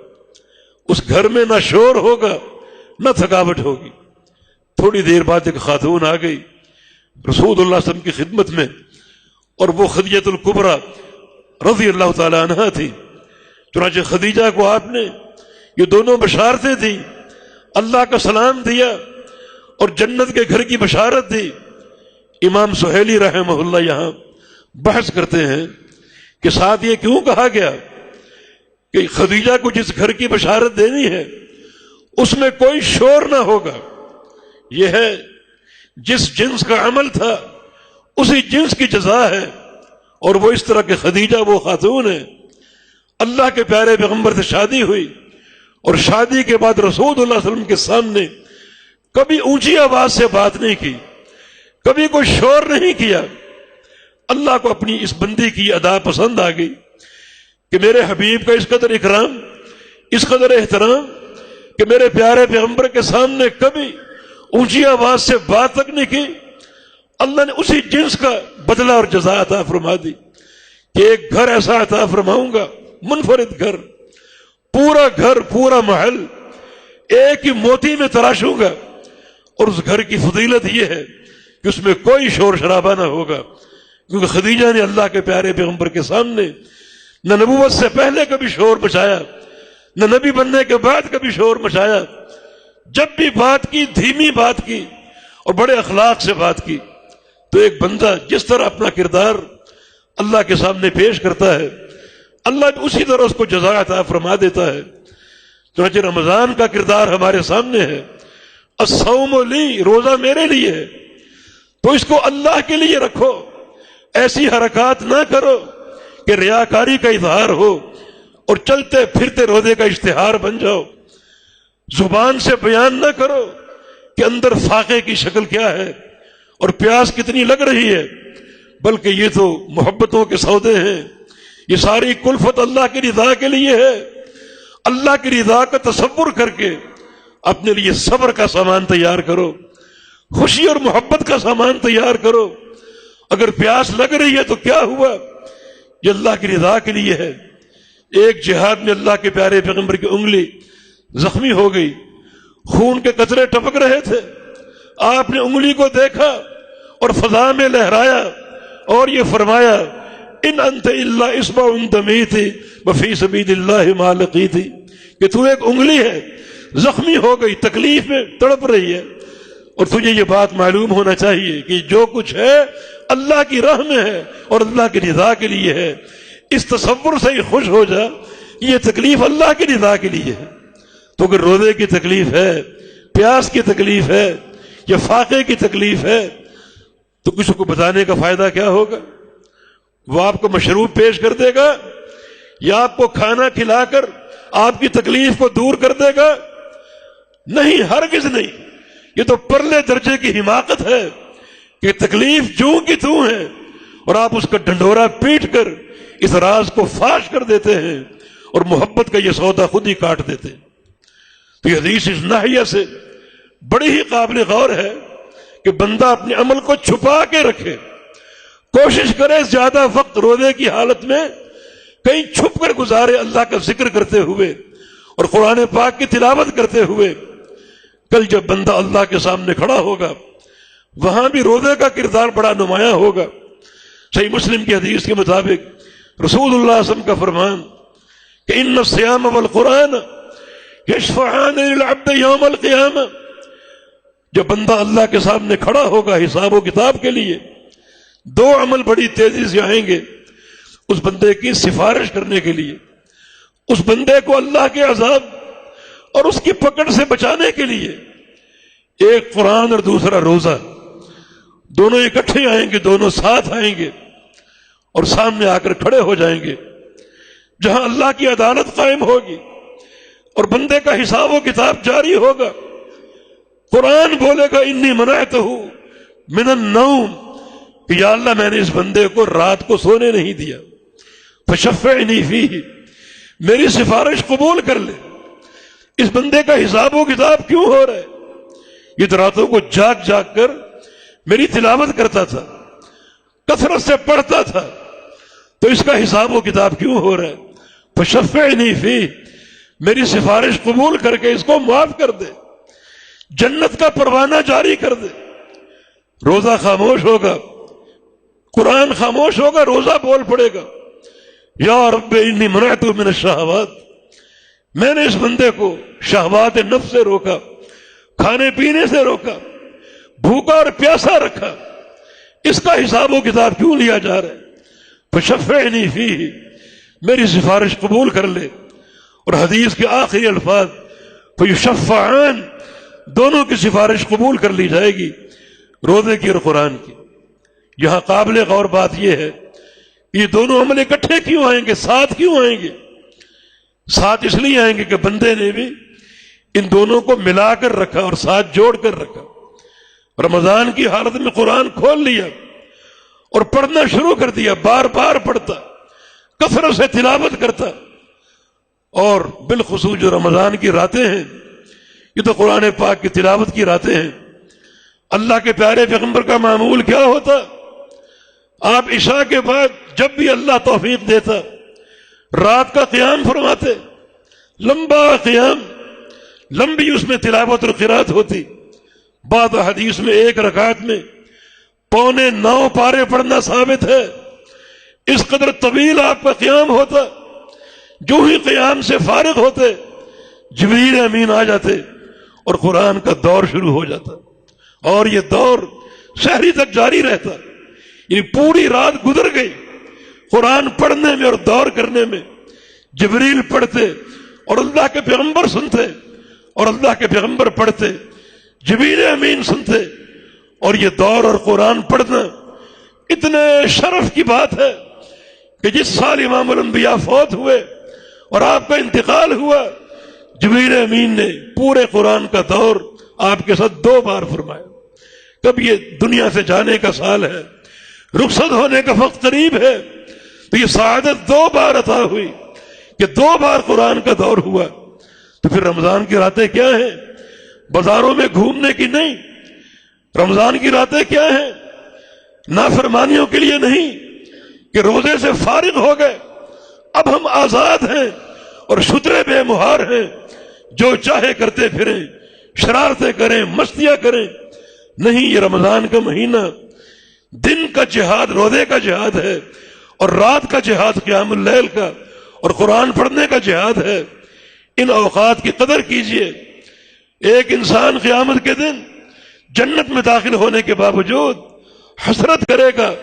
[SPEAKER 1] اس گھر میں نہ شور ہوگا نہ تھکاوٹ ہوگی۔ تھوڑی دیر بعد ایک خاتون آ گئی رسول اللہ صلی اللہ علیہ وسلم کی خدمت میں، اور وہ خدیجہ الکبریٰ رضی اللہ تعالی عنہا تھی۔ چنانچہ خدیجہ کو آپ نے یہ دونوں بشارتیں دی، اللہ کا سلام دیا اور جنت کے گھر کی بشارت دی۔ امام سہیلی رحمہ اللہ یہاں بحث کرتے ہیں کہ ساتھ یہ کیوں کہا گیا کہ خدیجہ کو جس گھر کی بشارت دینی ہے اس میں کوئی شور نہ ہوگا، یہ ہے جس جنس کا عمل تھا اسی جنس کی جزا ہے، اور وہ اس طرح کہ خدیجہ وہ خاتون ہے اللہ کے پیارے پیغمبر سے شادی ہوئی، اور شادی کے بعد رسول اللہ صلی اللہ علیہ وسلم کے سامنے کبھی اونچی آواز سے بات نہیں کی، کبھی کوئی شور نہیں کیا۔ اللہ کو اپنی اس بندی کی ادا پسند آ گئی کہ میرے حبیب کا اس قدر اکرام، اس قدر احترام کہ میرے پیارے پیغمبر کے سامنے کبھی اونچی آواز سے بات تک نہیں کی۔ اللہ نے اسی جنس کا بدلہ اور جزا عطا فرما دی کہ ایک گھر ایسا عطا فرماؤں گا، منفرد گھر، پورا محل ایک ہی موتی میں تراشوں گا، اور اس گھر کی فضیلت یہ ہے کہ اس میں کوئی شور شرابہ نہ ہوگا، کیونکہ خدیجہ نے اللہ کے پیارے پیغمبر کے سامنے نہ نبوت سے پہلے کبھی شور مچایا، نہ نبی بننے کے بعد کبھی شور مچایا۔ جب بھی بات کی دھیمی بات کی اور بڑے اخلاق سے بات کی۔ تو ایک بندہ جس طرح اپنا کردار اللہ کے سامنے پیش کرتا ہے، اللہ اسی طرح اس کو جزا عطا فرما دیتا ہے۔ چنانچہ رمضان کا کردار ہمارے سامنے ہے، الصوم لی، روزہ میرے لیے ہے، تو اس کو اللہ کے لیے رکھو، ایسی حرکات نہ کرو کہ ریاکاری کا اظہار ہو اور چلتے پھرتے روزے کا اشتہار بن جاؤ۔ زبان سے بیان نہ کرو کہ اندر فاقے کی شکل کیا ہے اور پیاس کتنی لگ رہی ہے، بلکہ یہ تو محبتوں کے سودے ہیں، یہ ساری کلفت اللہ کی رضا کے لیے ہے۔ اللہ کی رضا کا تصور کر کے اپنے لیے صبر کا سامان تیار کرو، خوشی اور محبت کا سامان تیار کرو۔ اگر پیاس لگ رہی ہے تو کیا ہوا، یہ اللہ کی رضا کے لیے ہے۔ ایک جہاد میں اللہ کے پیارے پیغمبر کی انگلی زخمی ہو گئی، خون کے قطرے ٹپک رہے تھے، آپ نے انگلی کو دیکھا اور فضا میں لہرایا اور یہ فرمایا ان انت الا اصبع دمیت وفی سبیل اللہ ما لقیت، کہ تو ایک انگلی ہے، زخمی ہو گئی، تکلیف میں تڑپ رہی ہے، اور تجھے یہ بات معلوم ہونا چاہیے کہ جو کچھ ہے اللہ کی راہ میں ہے اور اللہ کی رضا کے لیے ہے۔ اس تصور سے ہی خوش ہو جا کہ یہ تکلیف اللہ کی رضا کے لیے ہے۔ تو اگر روزے کی تکلیف ہے، پیاس کی تکلیف ہے یا فاقے کی تکلیف ہے تو کسی کو بتانے کا فائدہ کیا ہوگا؟ وہ آپ کو مشروب پیش کر دے گا یا آپ کو کھانا کھلا کر آپ کی تکلیف کو دور کر دے گا؟ نہیں، ہرگز نہیں۔ یہ تو پرلے درجے کی حماقت ہے کہ تکلیف جوں کی توں ہے اور آپ اس کا ڈنڈورا پیٹ کر اس راز کو فاش کر دیتے ہیں اور محبت کا یہ سودا خود ہی کاٹ دیتے ہیں۔ تو یہ حدیث اس ناحیہ سے بڑی ہی قابل غور ہے کہ بندہ اپنے عمل کو چھپا کے رکھے، کوشش کرے زیادہ وقت روزے کی حالت میں کہیں چھپ کر گزارے، اللہ کا ذکر کرتے ہوئے اور قرآن پاک کی تلاوت کرتے ہوئے۔ کل جب بندہ اللہ کے سامنے کھڑا ہوگا وہاں بھی روزے کا کردار بڑا نمایاں ہوگا۔ صحیح مسلم کی حدیث کے مطابق رسول اللہ صلی اللہ علیہ وسلم کا فرمان کہ ان الصیام والقرآن یشفعان للعبد یوم القیامہ، جب بندہ اللہ کے سامنے کھڑا ہوگا حساب و کتاب کے لیے، دو عمل بڑی تیزی سے آئیں گے اس بندے کی سفارش کرنے کے لیے، اس بندے کو اللہ کے عذاب اور اس کی پکڑ سے بچانے کے لیے۔ ایک قرآن اور دوسرا روزہ، دونوں اکٹھے آئیں گے، دونوں ساتھ آئیں گے اور سامنے آ کر کھڑے ہو جائیں گے جہاں اللہ کی عدالت قائم ہوگی اور بندے کا حساب و کتاب جاری ہوگا۔ قرآن بولے گا انی منعتہ من النوم، کہ یا اللہ میں نے اس بندے کو رات کو سونے نہیں دیا، فشفعنی فیہ، میری سفارش قبول کر لے۔ اس بندے کا حساب و کتاب کیوں ہو رہا ہے؟ یہ تو راتوں کو جاگ جاگ کر میری تلاوت کرتا تھا، کثرت سے پڑھتا تھا، تو اس کا حساب و کتاب کیوں ہو رہا ہے؟ فشفعنی فیہ، میری سفارش قبول کر کے اس کو معاف کر دے، جنت کا پروانہ جاری کر دے۔ روزہ خاموش ہوگا، قرآن خاموش ہوگا، روزہ بول پڑے گا، یا رب انی منعت من الشہوات، میں نے اس بندے کو شہوات نفس سے روکا، کھانے پینے سے روکا، بھوکا اور پیاسا رکھا، اس کا حساب و کتاب کیوں لیا جا رہا ہے؟ فشفعنی فیہ، میری سفارش قبول کر لے۔ اور حدیث کے آخری الفاظ فیشفعان، دونوں کی سفارش قبول کر لی جائے گی، روزے کی اور قرآن کی۔ یہاں قابل غور بات یہ ہے، یہ دونوں عمل اکٹھے کیوں آئیں گے، ساتھ کیوں آئیں گے؟ ساتھ اس لیے آئیں گے کہ بندے نے بھی ان دونوں کو ملا کر رکھا اور ساتھ جوڑ کر رکھا۔ رمضان کی حالت میں قرآن کھول لیا اور پڑھنا شروع کر دیا، بار بار پڑھتا، کثرت سے تلاوت کرتا۔ اور بالخصوص جو رمضان کی راتیں ہیں، یہ تو قرآن پاک کی تلاوت کی راتیں ہیں۔ اللہ کے پیارے پیغمبر کا معمول کیا ہوتا؟ آپ عشاء کے بعد جب بھی اللہ توفیق دیتا، رات کا قیام فرماتے، لمبا قیام، لمبی اس میں تلاوت اور قرات ہوتی۔ بعض حدیث میں ایک رکعت میں 8.25 پارے پڑھنا ثابت ہے۔ اس قدر طویل آپ کا قیام ہوتا۔ جو ہی قیام سے فارغ ہوتے، جبریل امین آ جاتے اور قرآن کا دور شروع ہو جاتا، اور یہ دور سحری تک جاری رہتا۔ یعنی پوری رات گزر گئی قرآن پڑھنے میں اور دور کرنے میں۔ جبریل پڑھتے اور اللہ کے پیغمبر سنتے، اور اللہ کے پیغمبر پڑھتے، جبریل امین سنتے، اور یہ دور اور قرآن پڑھنا اتنے شرف کی بات ہے کہ جس سال امام الانبیاء فوت ہوئے اور آپ کا انتقال ہوا، جبریل امین نے پورے قرآن کا دور آپ کے ساتھ 2 بار فرمایا۔ کب یہ دنیا سے جانے کا سال ہے، رخصت ہونے کا وقت قریب ہے، تو یہ سعادت 2 بار عطا ہوئی کہ 2 بار قرآن کا دور ہوا۔ تو پھر رمضان کی راتیں کیا ہیں؟ بازاروں میں گھومنے کی نہیں، رمضان کی راتیں کیا ہیں؟ نافرمانیوں کے لیے نہیں کہ روزے سے فارغ ہو گئے، اب ہم آزاد ہیں اور شترے بے مہار ہیں، جو چاہے کرتے پھریں، شرارتیں کریں، مستیاں کریں۔ نہیں، یہ رمضان کا مہینہ دن کا جہاد، روزے کا جہاد ہے، اور رات کا جہاد قیام اللیل کا اور قرآن پڑھنے کا جہاد ہے۔ ان اوقات کی قدر کیجئے۔ ایک انسان قیامت کے دن جنت میں داخل ہونے کے باوجود حسرت کرے گا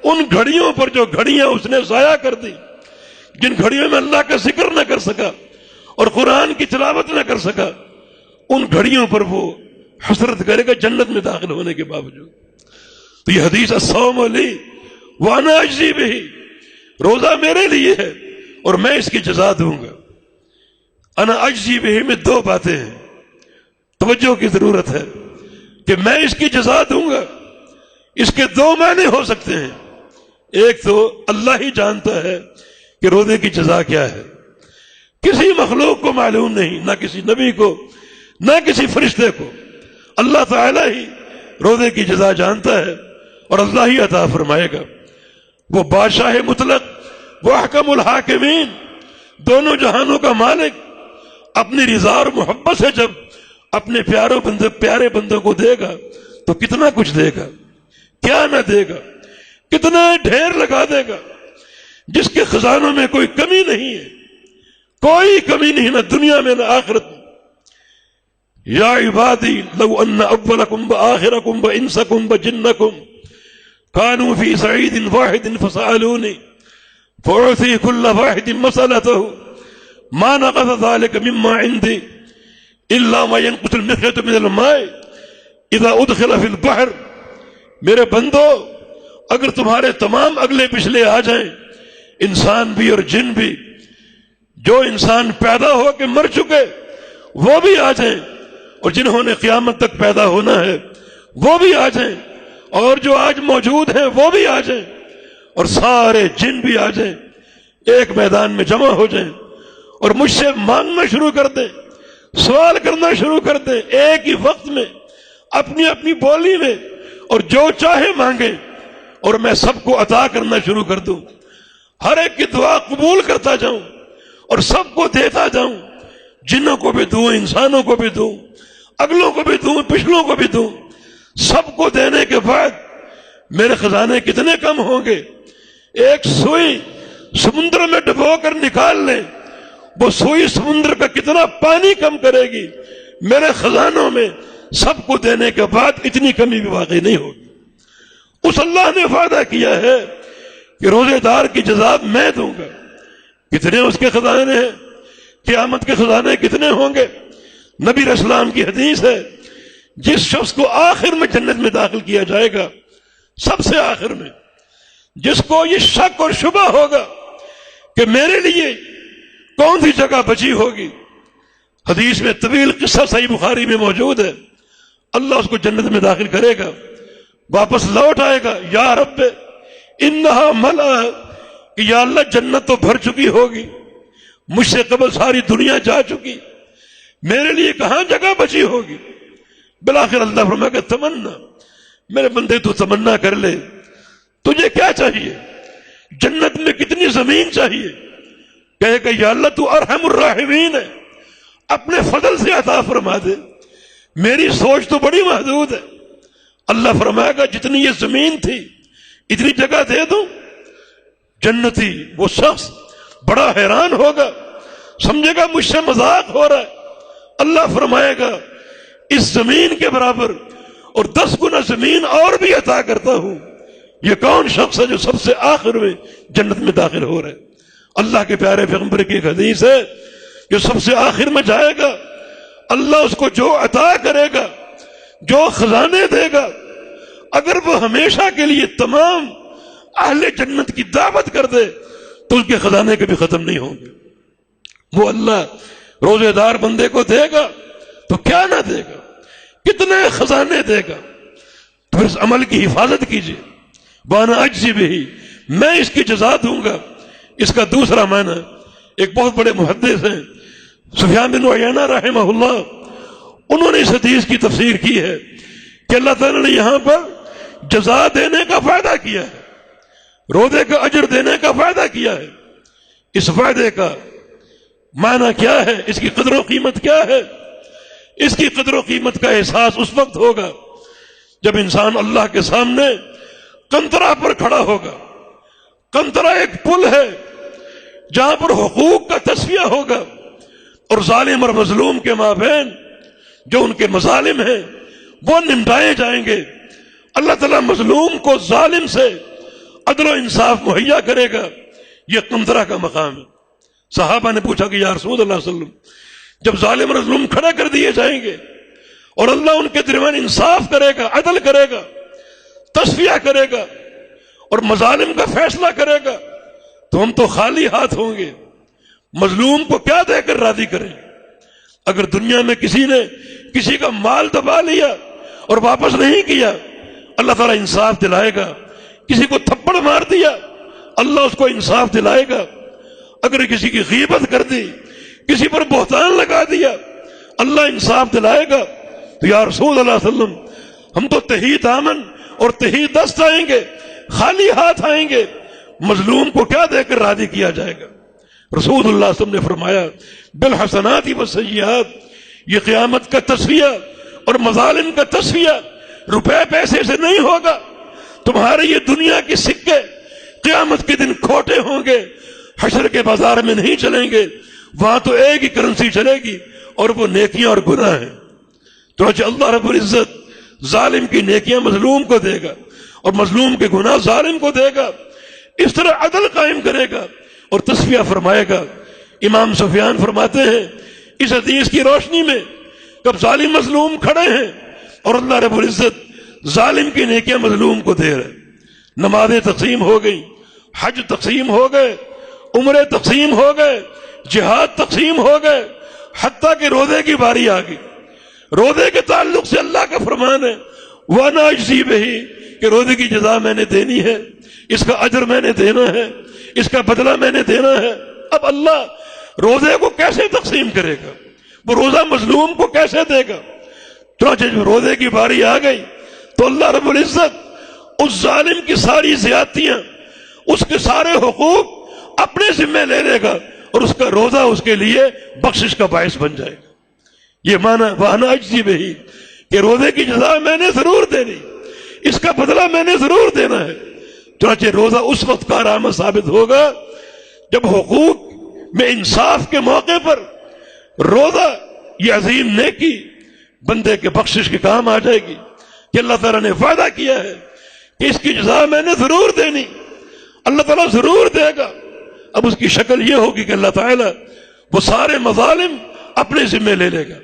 [SPEAKER 1] ان گھڑیوں پر جو گھڑیاں اس نے ضائع کر دی، جن گھڑیوں میں اللہ کا ذکر نہ کر سکا اور قرآن کی تلاوت نہ کر سکا، ان گھڑیوں پر وہ حسرت کرے گا جنت میں داخل ہونے کے باوجود۔ تو یہ حدیث الصوم لی وانا اجزی بہ، روزہ میرے لیے ہے اور میں اس کی جزا دوں گا۔ انا اجزی بہ میں 2 باتیں ہیں، توجہ کی ضرورت ہے کہ میں اس کی جزا دوں گا۔ اس کے 2 معنی ہو سکتے ہیں۔ ایک تو اللہ ہی جانتا ہے کہ روزے کی جزا کیا ہے، کسی مخلوق کو معلوم نہیں، نہ کسی نبی کو، نہ کسی فرشتے کو۔ اللہ تعالی ہی روزے کی جزا جانتا ہے اور اللہ ہی عطا فرمائے گا۔ وہ بادشاہ مطلق، وہ احکم الحاکمین، دونوں جہانوں کا مالک، اپنی رضا اور محبت سے جب اپنے پیارے بندوں کو دے گا تو کتنا کچھ دے گا، کیا نہ دے گا، کتنا ڈھیر لگا دے گا، جس کے خزانوں میں کوئی کمی نہیں ہے، کوئی کمی نہیں، نہ دنیا میں نہ آخرت میں۔ یا عبادی لو ان اولکم وآخرکم وانسکم وجنکم كانوا في صعيد واحد فسألوني فأعطي كل واحد مسألته ما نقض ذلك مما عندي إلا ما ينقص المخيط من الماء إذا أدخل في البحر۔ میرے بندو، اگر تمہارے تمام اگلے پچھلے آ جائیں، انسان بھی اور جن بھی، جو انسان پیدا ہو کے مر چکے وہ بھی آ جائیں، اور جنہوں نے قیامت تک پیدا ہونا ہے وہ بھی آ جائیں، اور جو آج موجود ہیں وہ بھی آ جائیں، اور سارے جن بھی آ جائیں، ایک میدان میں جمع ہو جائیں اور مجھ سے مانگنا شروع کر دیں، سوال کرنا شروع کر دیں ایک ہی وقت میں، اپنی اپنی بولی میں، اور جو چاہے مانگے اور میں سب کو عطا کرنا شروع کر دوں، ہر ایک کی دعا قبول کرتا جاؤں اور سب کو دیتا جاؤں، جنوں کو بھی دوں، انسانوں کو بھی دوں، اگلوں کو بھی دوں، پچھلوں کو بھی دوں۔ سب کو دینے کے بعد میرے خزانے کتنے کم ہوں گے؟ ایک سوئی سمندر میں ڈبو کر نکال لیں، وہ سوئی سمندر کا کتنا پانی کم کرے گی؟ میرے خزانوں میں سب کو دینے کے بعد اتنی کمی بھی واقع نہیں ہوگی۔ اس اللہ نے وعدہ کیا ہے کہ روزے دار کی جزا میں دوں گا۔ کتنے اس کے خزانے ہیں؟ قیامت کے خزانے کتنے ہوں گے؟ نبی علیہ السلام کی حدیث ہے، جس شخص کو آخر میں جنت میں داخل کیا جائے گا، سب سے آخر میں، جس کو یہ شک اور شبہ ہوگا کہ میرے لیے کون سی جگہ بچی ہوگی، حدیث میں طویل قصہ صحیح بخاری میں موجود ہے، اللہ اس کو جنت میں داخل کرے گا، واپس لوٹ آئے گا، یا رب انہا ملا، کہ یا اللہ جنت تو بھر چکی ہوگی، مجھ سے قبل ساری دنیا جا چکی، میرے لیے کہاں جگہ بچی ہوگی؟ بالآخر اللہ فرمائے کہ تمنا، میرے بندے تو تمنا کر لے، تجھے کیا چاہیے؟ جنت میں کتنی زمین چاہیے؟ کہے کہ یا اللہ تو ارحم الراحمین ہے، اپنے فضل سے عطا فرما دے، میری سوچ تو بڑی محدود ہے۔ اللہ فرمائے گا جتنی یہ زمین تھی اتنی جگہ دے دوں؟ جنتی وہ شخص بڑا حیران ہوگا، سمجھے گا مجھ سے مذاق ہو رہا ہے۔ اللہ فرمائے گا اس زمین کے برابر اور 10 گنا زمین اور بھی عطا کرتا ہوں۔ یہ کون شخص ہے جو سب سے آخر میں جنت میں داخل ہو رہا ہے؟ اللہ کے پیارے پیغمبر کی ایک حدیث ہے، جو سب سے آخر میں جائے گا اللہ اس کو جو عطا کرے گا، جو خزانے دے گا، اگر وہ ہمیشہ کے لیے تمام اہل جنت کی دعوت کر دے تو اس کے خزانے کبھی ختم نہیں ہوں گے۔ وہ اللہ روزے دار بندے کو دے گا تو کیا نہ دے گا، کتنے خزانے دے گا۔ تو اس عمل کی حفاظت کیجیے، وانا اجزی بہ، میں اس کی جزا دوں گا۔ اس کا دوسرا معنی، ایک بہت بڑے محدث ہیں سفیان بن عیینہ رحمہ اللہ، انہوں نے اس حدیث کی تفسیر کی ہے کہ اللہ تعالیٰ نے یہاں پر جزا دینے کا وعدہ کیا ہے، روزے کا اجر دینے کا وعدہ کیا ہے۔ اس وعدے کا معنی کیا ہے؟ اس کی قدر و قیمت کیا ہے؟ اس کی قدر و قیمت کا احساس اس وقت ہوگا جب انسان اللہ کے سامنے قنطرہ پر کھڑا ہوگا۔ قنطرہ ایک پل ہے جہاں پر حقوق کا تصفیہ ہوگا اور ظالم اور مظلوم کے مابین جو ان کے مظالم ہیں وہ نمٹائے جائیں گے۔ اللہ تعالیٰ مظلوم کو ظالم سے عدل و انصاف مہیا کرے گا۔ یہ قنطرہ کا مقام ہے۔ صحابہ نے پوچھا کہ یا رسول اللہ صلی اللہ علیہ وسلم، جب ظالم اور مظلوم کھڑا کر دیے جائیں گے اور اللہ ان کے درمیان انصاف کرے گا، عدل کرے گا، تصفیہ کرے گا اور مظالم کا فیصلہ کرے گا، تو ہم تو خالی ہاتھ ہوں گے۔ مظلوم کو کیا دے کر راضی کریں؟ اگر دنیا میں کسی نے کسی کا مال دبا لیا اور واپس نہیں کیا، اللہ تعالیٰ انصاف دلائے گا۔ کسی کو تھپڑ مار دیا، اللہ اس کو انصاف دلائے گا۔ اگر کسی کی غیبت کر دی، کسی پر بہتان لگا دیا، اللہ انصاف دلائے گا۔ تو یا رسول اللہ صلی اللہ علیہ وسلم، ہم تو تہی دامن اور تہی دست آئیں گے، خالی ہاتھ آئیں گے، مظلوم کو کیا دے کر راضی کیا جائے گا؟ رسول اللہ صلی اللہ علیہ وسلم نے فرمایا بالحسنات والسیئات، یہ قیامت کا تصفیہ اور مظالم کا تصفیہ روپے پیسے سے نہیں ہوگا۔ تمہارے یہ دنیا کے سکے قیامت کے دن کھوٹے ہوں گے، حشر کے بازار میں نہیں چلیں گے، وہاں تو ایک ہی کرنسی چلے گی اور وہ نیکیاں اور گناہ ہیں۔ تو اللہ رب العزت ظالم کی نیکیاں مظلوم کو دے گا اور مظلوم کے گناہ ظالم کو دے گا۔ اس طرح عدل قائم کرے گا اور تصفیہ فرمائے گا۔ امام سفیان فرماتے ہیں اس حدیث کی روشنی میں، کب ظالم مظلوم کھڑے ہیں اور اللہ رب العزت ظالم کی نیکیاں مظلوم کو دے رہے، نمازیں تقسیم ہو گئی، حج تقسیم ہو گئے، عمرے تقسیم ہو گئے، جہاد تقسیم ہو گئے، حتیٰ کہ روزے کی باری آ گئی۔ روزے کے تعلق سے اللہ کا فرمان ہے وَأَنَا أَجْزِي بِهِ، کہ روزے کی جزا میں نے دینی ہے، اس کا اجر میں نے دینا ہے، اس کا بدلہ میں نے دینا ہے۔ اب اللہ روزے کو کیسے تقسیم کرے گا؟ وہ روزہ مظلوم کو کیسے دے گا؟ چنانچہ جب روزے کی باری آ گئی تو اللہ رب العزت اس ظالم کی ساری زیادتیاں، اس کے سارے حقوق اپنے ذمہ لے لے گا، اور اس کا روزہ اس کے لیے بخشش کا باعث بن جائے گا۔ یہ معنی وانا اجزی بہی، کہ روزے کی جزا میں نے ضرور دینی، اس کا بدلہ میں نے ضرور دینا ہے۔ چنانچہ روزہ اس وقت کارآمد ثابت ہوگا جب حقوق میں انصاف کے موقع پر روزہ یہ عظیم نیکی بندے کے بخشش کے کام آ جائے گی کہ اللہ تعالیٰ نے وعدہ کیا ہے کہ اس کی جزا میں نے ضرور دینی، اللہ تعالیٰ ضرور دے گا۔ اب اس کی شکل یہ ہوگی کہ اللہ تعالیٰ وہ سارے مظالم اپنے ذمہ لے لے گا،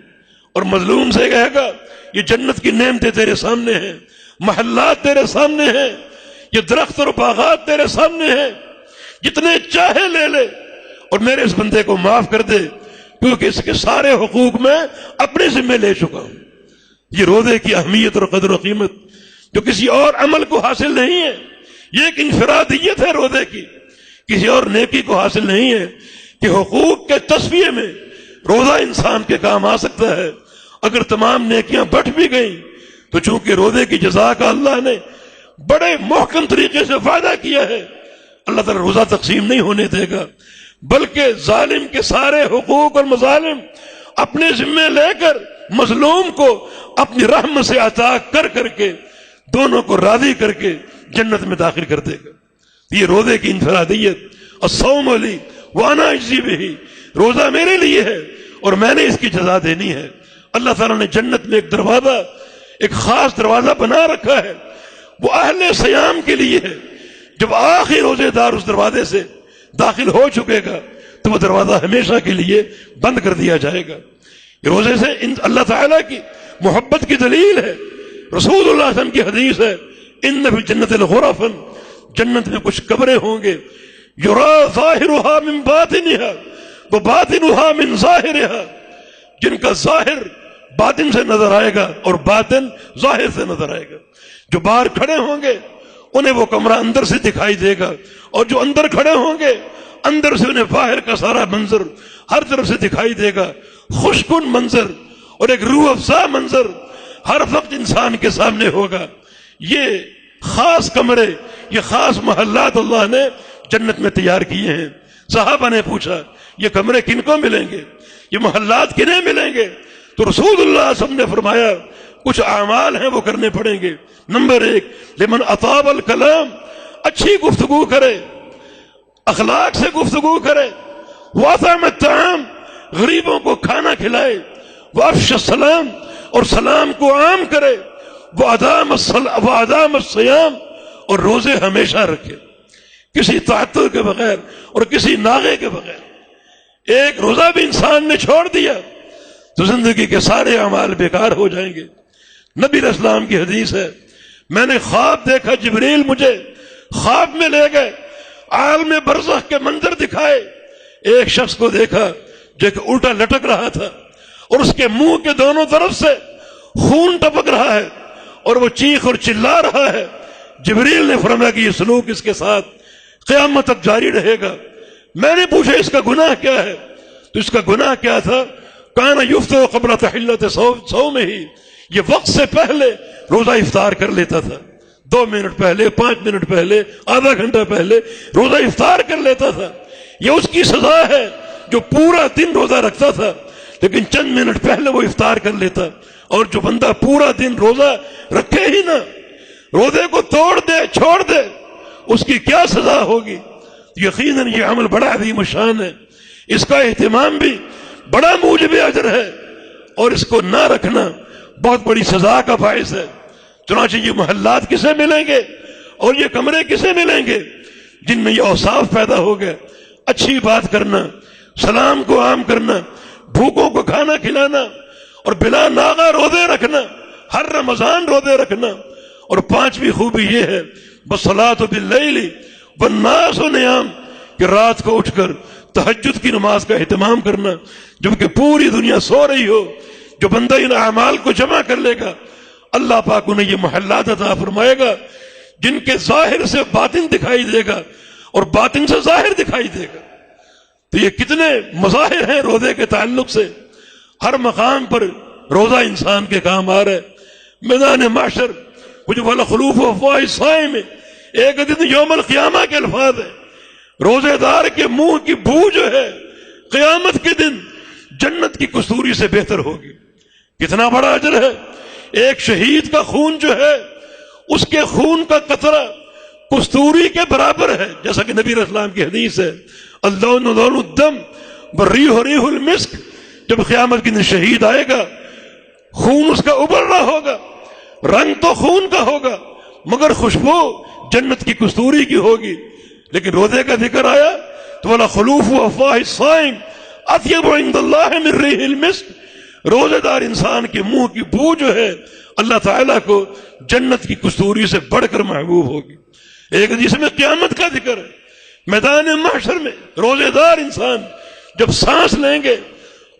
[SPEAKER 1] اور مظلوم سے کہے گا یہ جنت کی نعمتیں تیرے سامنے ہیں، محلات تیرے سامنے ہیں، یہ درخت اور باغات تیرے سامنے ہیں، جتنے چاہے لے لے، اور میرے اس بندے کو معاف کر دے کیونکہ اس کے سارے حقوق میں اپنے ذمہ لے چکا ہوں۔ یہ روزے کی اہمیت اور قدر و قیمت جو کسی اور عمل کو حاصل نہیں ہے، یہ ایک انفرادیت ہے روزے کی، کسی اور نیکی کو حاصل نہیں ہے کہ حقوق کے تصفیے میں روزہ انسان کے کام آ سکتا ہے۔ اگر تمام نیکیاں بٹ بھی گئیں تو چونکہ روزے کی جزا کا اللہ نے بڑے محکم طریقے سے وعدہ کیا ہے، اللہ تعالیٰ روزہ تقسیم نہیں ہونے دے گا، بلکہ ظالم کے سارے حقوق اور مظالم اپنے ذمہ لے کر مظلوم کو اپنی رحمت سے عطا کر کر کے دونوں کو راضی کر کے جنت میں داخل کر دے گا۔ یہ روزے کی انفرادیت، الصوم لی وانا اجزی بہ، روزہ میرے لیے ہے اور میں نے اس کی جزا دینی ہے۔ اللہ تعالیٰ نے جنت میں ایک دروازہ، ایک خاص دروازہ بنا رکھا ہے، وہ اہل صیام کے لیے ہے۔ جب آخری روزے دار اس دروازے سے داخل ہو چکے گا تو وہ دروازہ ہمیشہ کے لیے بند کر دیا جائے گا۔ یہ روزے سے اللہ تعالیٰ کی محبت کی دلیل ہے۔ رسول اللہ صلی اللہ علیہ وسلم کی حدیث ہے، ان فی الجنۃ الغرفا، جنت میں کچھ قبریں ہوں گے، یرا ظاہرھا من باطنھا وباطنھا من ظاہرھا، جن کا ظاہر باطن سے نظر آئے گا اور باطن ظاہر سے نظر آئے گا۔ جو باہر کھڑے ہوں گے انہیں وہ کمرہ اندر سے دکھائی دے گا، اور جو اندر کھڑے ہوں گے اندر سے انہیں باہر کا سارا منظر ہر طرف سے دکھائی دے گا۔ خوشکن منظر اور ایک روح افزا منظر ہر وقت انسان کے سامنے ہوگا۔ یہ خاص کمرے، یہ خاص محلات اللہ نے جنت میں تیار کیے ہیں۔ صحابہ نے پوچھا یہ کمرے کن کو ملیں گے، یہ محلات کنہیں ملیں گے؟ تو رسول اللہ صلی اللہ علیہ وسلم نے فرمایا کچھ اعمال ہیں وہ کرنے پڑیں گے۔ نمبر ایک، لمن اطاب الکلام، اچھی گفتگو کرے، اخلاق سے گفتگو کرے، واطعم الطعام، غریبوں کو کھانا کھلائے، وافش السلام، اور سلام کو عام کرے، وادام الصیام، اور روزے ہمیشہ رکھے، کسی تعطل کے بغیر اور کسی ناغے کے بغیر۔ ایک روزہ بھی انسان نے چھوڑ دیا تو زندگی کے سارے اعمال بیکار ہو جائیں گے۔ نبی علیہ السلام کی حدیث ہے، میں نے خواب دیکھا، جبریل مجھے خواب میں لے گئے، عالم برزخ کے منظر دکھائے۔ ایک شخص کو دیکھا جو کہ الٹا لٹک رہا تھا اور اس کے منہ کے دونوں طرف سے خون ٹپک رہا ہے اور وہ چیخ اور چلا رہا ہے۔ جبریل نے فرمایا کہ یہ سلوک اس کے ساتھ قیامت تک جاری رہے گا۔ میں نے پوچھا اس کا گناہ کیا ہے؟ تو اس کا گناہ کیا تھا؟ کان یفطر قبل تحلۃ صومہ، یہ وقت سے پہلے روزہ افطار کر لیتا تھا، 2 منٹ پہلے، 5 منٹ پہلے، آدھا گھنٹہ پہلے روزہ افطار کر لیتا تھا۔ یہ اس کی سزا ہے جو پورا دن روزہ رکھتا تھا لیکن چند منٹ پہلے وہ افطار کر لیتا۔ اور جو بندہ پورا دن روزہ رکھے ہی نہ، روزے کو توڑ دے، چھوڑ دے، اس کی کیا سزا ہوگی؟ یقیناً یہ عمل بڑا عظیم الشان ہے، اس کا اہتمام بھی بڑا موجب اجر ہے، اور اس کو نہ رکھنا بہت بڑی سزا کا باعث ہے۔ چنانچہ یہ محلات کسے ملیں گے اور یہ کمرے کسے ملیں گے؟ جن میں یہ اوصاف پیدا ہو گئے، اچھی بات کرنا، سلام کو عام کرنا، بھوکوں کو کھانا کھلانا، اور بلا ناغہ روزے رکھنا، ہر رمضان روزے رکھنا۔ اور 5ویں خوبی یہ ہے، بالصلاۃ باللیل والناس نیام، کہ رات کو اٹھ کر تہجد کی نماز کا اہتمام کرنا جبکہ پوری دنیا سو رہی ہو۔ جو بندہ ان اعمال کو جمع کر لے گا اللہ پاک انہیں یہ محلات عطا فرمائے گا جن کے ظاہر سے باطن دکھائی دے گا اور باطن سے ظاہر دکھائی دے گا۔ تو یہ کتنے مظاہر ہیں روزے کے تعلق سے۔ ہر مقام پر روزہ انسان کے کام آ رہا ہے۔ میدان معاشر کچھ والخلوف افواہ الصائم میں ایک دن یوم القیامہ کے الفاظ ہیں، روزے دار کے منہ کی بو جو ہے قیامت کے دن جنت کی کستوری سے بہتر ہوگی۔ کتنا بڑا اجر ہے! ایک شہید کا خون جو ہے اس کے خون کا قطرہ کستوری کے برابر ہے، جیسا کہ نبی علیہ السلام کی حدیث ہے، اللون لون الدم والریح ریح المسک۔ جب قیامت کے دن شہید آئے گا، خون اس کا ابل رہا ہوگا، رنگ تو خون کا ہوگا مگر خوشبو جنت کی کستوری کی ہوگی۔ لیکن روزے کا ذکر آیا تو بولا خلوف افواہ الصائم اطیب عند اللہ من ریح المسک، روزے دار انسان کے منہ کی بو جو ہے اللہ تعالیٰ کو جنت کی کستوری سے بڑھ کر محبوب ہوگی۔ ایک حدیث میں قیامت کا ذکر ہے، میدان محشر میں روزے دار انسان جب سانس لیں گے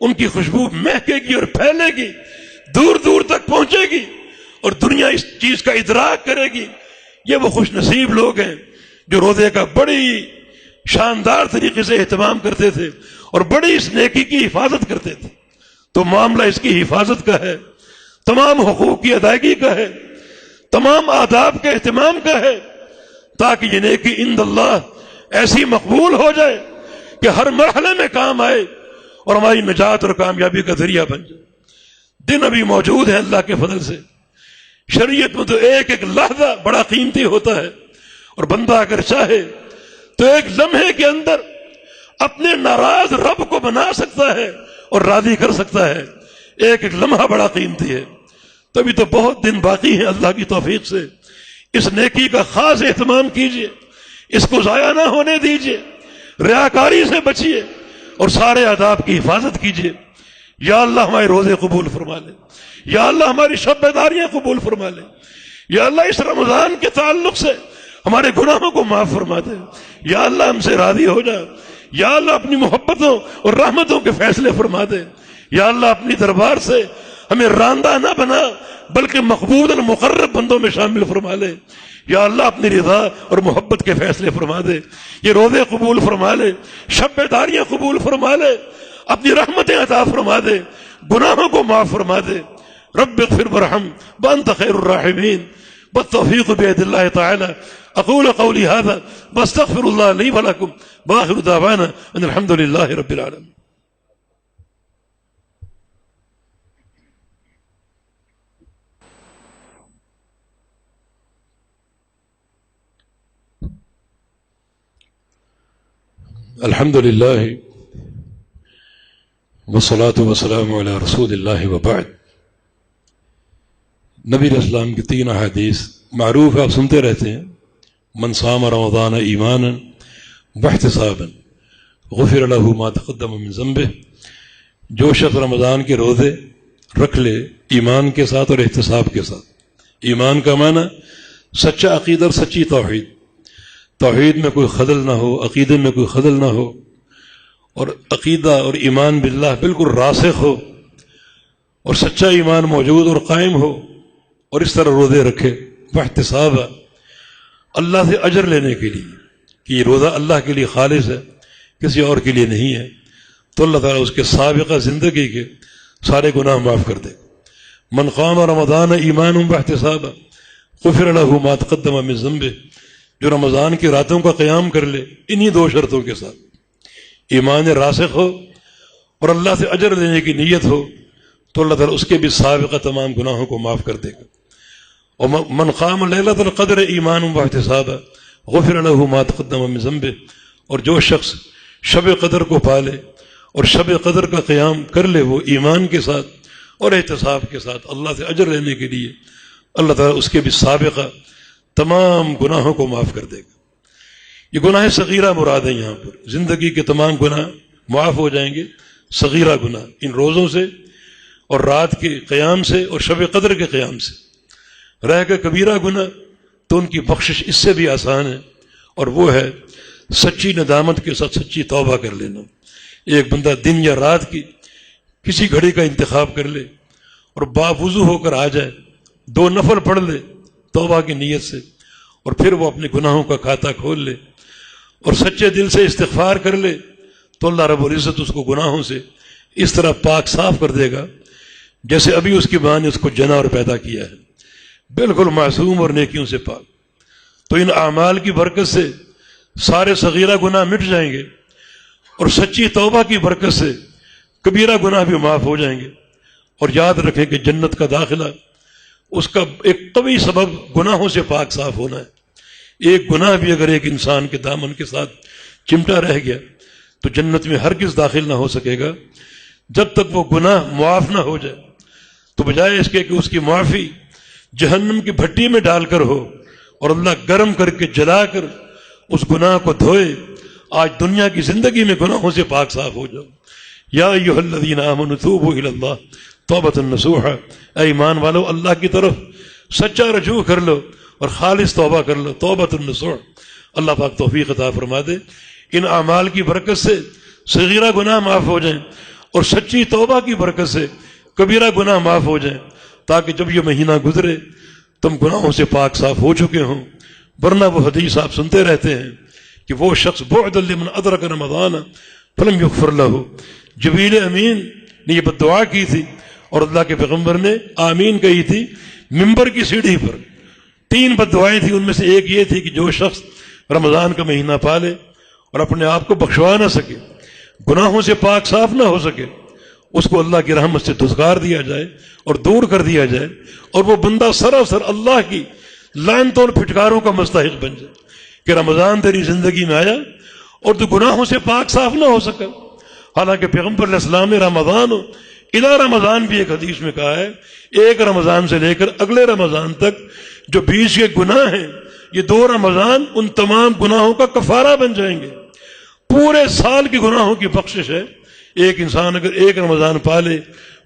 [SPEAKER 1] ان کی خوشبو مہکے گی اور پھیلے گی، دور دور تک پہنچے گی اور دنیا اس چیز کا ادراک کرے گی۔ یہ وہ خوش نصیب لوگ ہیں جو روزے کا بڑی شاندار طریقے سے اہتمام کرتے تھے اور بڑی اس نیکی کی حفاظت کرتے تھے۔ تو معاملہ اس کی حفاظت کا ہے، تمام حقوق کی ادائیگی کا ہے، تمام آداب کے اہتمام کا ہے، تاکہ یہ نیکی عند اللہ ایسی مقبول ہو جائے کہ ہر مرحلے میں کام آئے اور ہماری نجات اور کامیابی کا ذریعہ بن جائے۔ دن ابھی موجود ہے اللہ کے فضل سے۔ شریعت میں تو ایک ایک لحظہ بڑا قیمتی ہوتا ہے، اور بندہ اگر چاہے تو ایک لمحے کے اندر اپنے ناراض رب کو بنا سکتا ہے اور راضی کر سکتا ہے۔ ایک ایک لمحہ بڑا قیمتی ہے، تبھی تو بہت دن باقی ہیں۔ اللہ کی توفیق سے اس نیکی کا خاص اہتمام کیجئے، اس کو ضائع نہ ہونے دیجئے، ریاکاری سے بچیے اور سارے آداب کی حفاظت کیجئے۔ یا اللہ ہمارے روزے قبول فرما لے، یا اللہ ہماری شب بیداریاں قبول فرما لے، یا اللہ اس رمضان کے تعلق سے ہمارے گناہوں کو معاف فرما دے، یا اللہ ہم سے راضی ہو جا، یا اللہ اپنی محبتوں اور رحمتوں کے فیصلے فرما دے، یا اللہ اپنی دربار سے ہمیں راندہ نہ بنا بلکہ مقبول اور مقرب بندوں میں شامل فرما لے، یا اللہ اپنی رضا اور محبت کے فیصلے فرما دے، یہ روزے قبول فرما لے، شب بیداریاں قبول فرما لے، اپنی رحمتیں عطا فرما دے، گناہوں کو معاف فرما دے۔ رب اغفر وارحم وانت خیر الراحمین، والتوفیق بید اللہ تعالی۔ اقول قولی هذا واستغفر اللہ لی ولکم، وآخر دعوانا ان الحمد للہ رب العالمین۔ الحمد للہ والصلاة والسلام علی رسول اللہ وبعد۔ نبی علیہ السلام کی 3 احادیث معروف ہے، آپ سنتے رہتے ہیں۔ من صام رمضان ایمانا واحتسابا غفر له ما تقدم من ذنبه، جو شخص رمضان کے روزے رکھ لے ایمان کے ساتھ اور احتساب کے ساتھ۔ ایمان کا معنی سچا عقیدہ اور سچی توحید، توحید میں کوئی خلل نہ ہو، عقیدے میں کوئی خلل نہ ہو، اور عقیدہ اور ایمان باللہ بالکل راسخ ہو اور سچا ایمان موجود اور قائم ہو، اور اس طرح روزے رکھے واحتساب، اللہ سے اجر لینے کے لیے کہ یہ روزہ اللہ کے لیے خالص ہے، کسی اور کے لیے نہیں ہے، تو اللہ تعالیٰ اس کے سابقہ زندگی کے سارے گناہ معاف کر دے۔ من قام رمضان ایمانا واحتسابا غفر له ما تقدم من ذنبه، جو رمضان کی راتوں کا قیام کر لے انہی 2 شرطوں کے ساتھ، ایمان راسخ ہو اور اللہ سے اجر لینے کی نیت ہو، تو اللہ تعالیٰ اس کے بھی سابقہ تمام گناہوں کو معاف کر دے گا۔ اور من قام لیلۃ القدر ایمانا واحتسابا غفر له ما تقدم من ذنبه، اور جو شخص شب قدر کو پالے اور شب قدر کا قیام کر لے وہ ایمان کے ساتھ اور احتساب کے ساتھ اللہ سے اجر لینے کے لیے، اللہ تعالیٰ اس کے بھی سابقہ تمام گناہوں کو معاف کر دے گا۔ یہ گناہ صغیرہ مراد ہے، یہاں پر زندگی کے تمام گناہ معاف ہو جائیں گے، صغیرہ گناہ ان روزوں سے اور رات کے قیام سے اور شب قدر کے قیام سے۔ رہ گئے کبیرہ گناہ تو ان کی بخشش اس سے بھی آسان ہے، اور وہ ہے سچی ندامت کے ساتھ سچی توبہ کر لینا۔ ایک بندہ دن یا رات کی کسی گھڑی کا انتخاب کر لے اور باوضو ہو کر آ جائے، 2 نفل پڑھ لے توبہ کی نیت سے، اور پھر وہ اپنے گناہوں کا کھاتا کھول لے اور سچے دل سے استغفار کر لے، تو اللہ رب العزت اس کو گناہوں سے اس طرح پاک صاف کر دے گا جیسے ابھی اس کی ماں نے اس کو جنا اور پیدا کیا ہے، بالکل معصوم اور نیکیوں سے پاک۔ تو ان اعمال کی برکت سے سارے صغیرہ گناہ مٹ جائیں گے، اور سچی توبہ کی برکت سے کبیرہ گناہ بھی معاف ہو جائیں گے۔ اور یاد رکھیں کہ جنت کا داخلہ اس کا ایک قوی سبب گناہوں سے پاک صاف ہونا ہے۔ ایک گناہ بھی اگر ایک انسان کے دامن کے ساتھ چمٹا رہ گیا تو جنت میں ہرگز داخل نہ ہو سکے گا جب تک وہ گناہ معاف نہ ہو جائے۔ تو بجائے اس کے کہ اس کی معافی جہنم کی بھٹی میں ڈال کر ہو اور اللہ گرم کر کے جلا کر اس گناہ کو دھوئے، آج دنیا کی زندگی میں گناہوں سے پاک صاف ہو جاؤ۔ یا ایھا الذین آمنوا توبوا الی اللہ توبۃ نصوحا، اے ایمان والو اللہ کی طرف سچا رجوع کر لو اور خالص توبہ کر لو، توبۃ النصوح۔ اللہ پاک توفیق عطا فرما دے ان اعمال کی برکت سے صغیرہ گناہ معاف ہو جائیں اور سچی توبہ کی برکت سے کبیرہ گناہ معاف ہو جائیں، تاکہ جب یہ مہینہ گزرے تم گناہوں سے پاک صاف ہو چکے ہوں۔ ورنہ وہ حدیث آپ سنتے رہتے ہیں کہ وہ شخص بعد لمن ادرک رمضان فلم یغفر لہ، جبریل امین نے یہ بد دعا کی تھی اور اللہ کے پیغمبر نے آمین کہی تھی ممبر کی سیڑھی پر۔ 3 بد دعائیں تھیں، ان میں سے ایک یہ تھی کہ جو شخص رمضان کا مہینہ پالے اور اپنے آپ کو بخشوا نہ سکے، گناہوں سے پاک صاف نہ ہو سکے، اس کو اللہ کی رحمت سے دھتکار دیا جائے اور دور کر دیا جائے، اور وہ بندہ سراسر اللہ کی لعنتوں اور پھٹکاروں کا مستحق بن جائے کہ رمضان تیری زندگی میں آیا اور تو گناہوں سے پاک صاف نہ ہو سکا۔ حالانکہ پیغمبر علیہ السلام نے رمضان الی رمضان بھی ایک حدیث میں کہا ہے، ایک رمضان سے لے کر اگلے رمضان تک جو بیچ کے گناہ ہیں، یہ 2 رمضان ان تمام گناہوں کا کفارہ بن جائیں گے۔ پورے سال کے گناہوں کی بخشش ہے۔ ایک انسان اگر ایک رمضان پالے،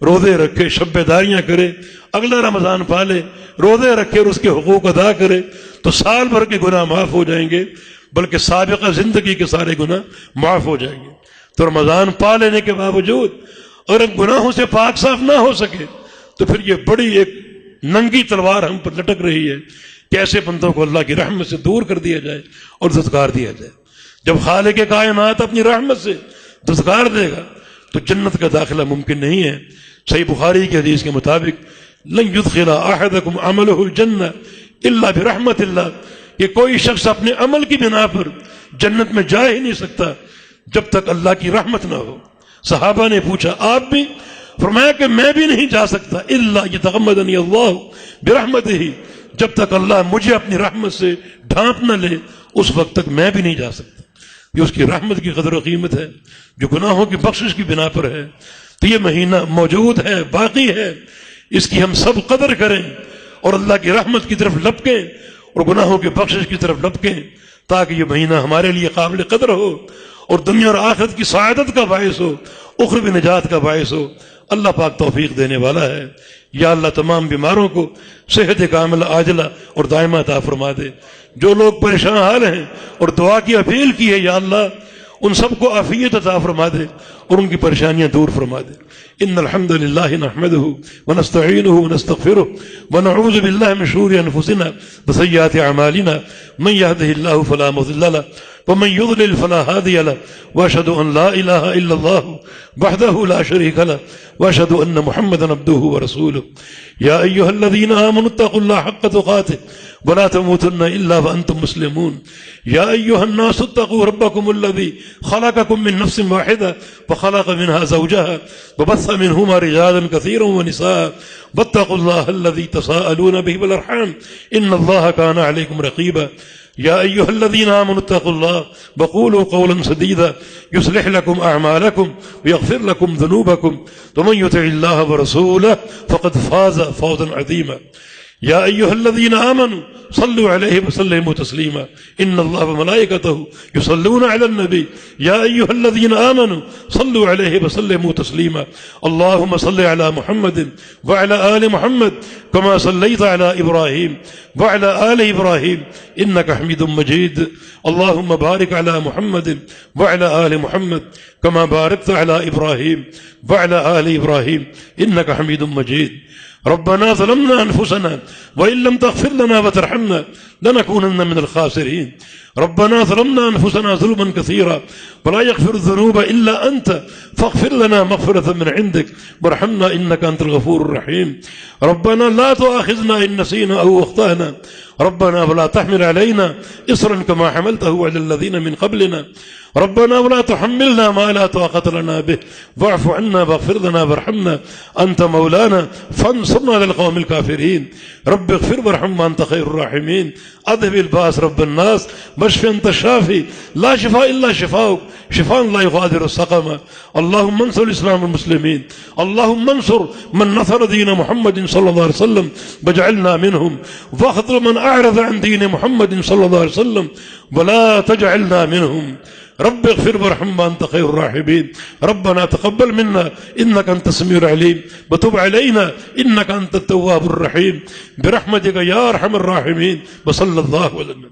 [SPEAKER 1] روزے رکھے، شب بیداریاں کرے، اگلا رمضان پالے، روزے رکھے اور اس کے حقوق ادا کرے، تو سال بھر کے گناہ معاف ہو جائیں گے، بلکہ سابقہ زندگی کے سارے گناہ معاف ہو جائیں گے۔ تو رمضان پا لینے کے باوجود اگر ہم گناہوں سے پاک صاف نہ ہو سکے تو پھر یہ بڑی ایک ننگی تلوار ہم پر لٹک رہی ہے کہ ایسے بندوں کو اللہ کی رحمت سے دور کر دیا جائے اور دھتکار دیا جائے۔ جب خالق کائنات اپنی رحمت سے دھتکار دے گا تو جنت کا داخلہ ممکن نہیں ہے۔ صحیح بخاری کی حدیث کے مطابق لن يدخل احدکم عمله الجنہ الا برحمت اللہ، کہ کوئی شخص اپنے عمل کی بنا پر جنت میں جا ہی نہیں سکتا جب تک اللہ کی رحمت نہ ہو۔ صحابہ نے پوچھا آپ بھی؟ فرمایا کہ میں بھی نہیں جا سکتا الا یتغمدنی اللہ برحمتہ، جب تک اللہ مجھے اپنی رحمت سے ڈھانپ نہ لے اس وقت تک میں بھی نہیں جا سکتا۔ یہ اس کی رحمت کی قدر و قیمت ہے جو گناہوں کی بخشش کی بنا پر ہے۔ تو یہ مہینہ موجود ہے، باقی ہے، اس کی ہم سب قدر کریں اور اللہ کی رحمت کی طرف لپکیں اور گناہوں کی بخشش کی طرف لپکیں، تاکہ یہ مہینہ ہمارے لیے قابل قدر ہو اور دنیا اور آخرت کی سعادت کا باعث ہو، اخروی نجات کا باعث ہو۔ اللہ پاک توفیق دینے والا ہے۔ یا اللہ تمام بیماروں کو صحت کاملہ عاجلہ اور دائمہ عطا فرما دے۔ جو لوگ پریشان حال ہیں اور دعا کی اپیل کی ہے، یا اللہ ان سب کو عافیت عطا فرما دے اور ان کی پریشانیاں دور فرما دے۔ ان الحمد للہ نحمده ونستعینه ونستغفره ونعوذ باللہ من شرور انفسنا وسیئات اعمالنا من يهده الله فلا مضل له ومن يضلل فلا هادي له واشهد ان لا اله الا الله وحده لا شريك له واشهد ان محمدا عبده ورسوله يا ايها الذين امنوا اتقوا الله حق تقاته ولا تموتن الا وانتم مسلمون يا ايها الناس اتقوا ربكم الذي خلقكم من نفس واحده وخلق منها زوجها وبث منهما رجالا كثيرا ونساء واتقوا الله الذي تساءلون به والارحام ان الله كان عليكم رقيبا يا أيها الذين آمنوا اتقوا الله وقولوا قولا سديدا يصلح لكم أعمالكم ويغفر لكم ذنوبكم ومن يطع الله ورسوله فقد فاز فوزا عظيما يا أيها الذين آمنوا صلوا عليه وسلموا تسليما إن الله وملائكته يصلون على النبي يا أيها الذين آمنوا صلوا عليه وسلموا تسليما اللهم صل على محمد وعلى آل محمد كما صليت على إبراهيم وعلى آل إبراهيم إنك حميد مجيد اللهم بارك على محمد وعلى آل محمد كما باركت على إبراهيم وعلى آل إبراهيم إنك حميد مجيد ربنا ظلمنا أنفسنا وإن لم تغفر لنا وترحمنا لنكونن من الخاسرين ربنا ظلمنا أنفسنا ظلما كثيرا ولا يغفر الذنوب إلا أنت فاغفر لنا مغفرة من عندك وارحمنا إنك أنت الغفور الرحيم ربنا لا تؤاخذنا إن نسينا أو أخطأنا ربنا ولا تحمل علينا إصرا كما حملته على الذين من قبلنا ربنا ولا تحملنا ما لا طاقة لنا به واعف عنا واغفر لنا وارحمنا أنت مولانا فانصرنا على القوم الكافرين رب اغفر وارحم وأنت خير الراحمين أذهب الباس رب الناس واشف أنت الشافي لا شفاء إلا شفاؤك شفاء لا يغادر سقما اللهم انصر الإسلام والمسلمين اللهم انصر من نصر دين محمد صلى الله عليه وسلم واجعلنا منهم واخذل من أعرض عن دين محمد صلى الله عليه وسلم ولا تجعلنا منهم رب اغفر وارحم وأنت خير الراحمين ربنا تقبل منا إنك أنت السميع العليم وتب علينا إنك أنت التواب الرحيم برحمتك يا أرحم الراحمين وصلى الله على النبي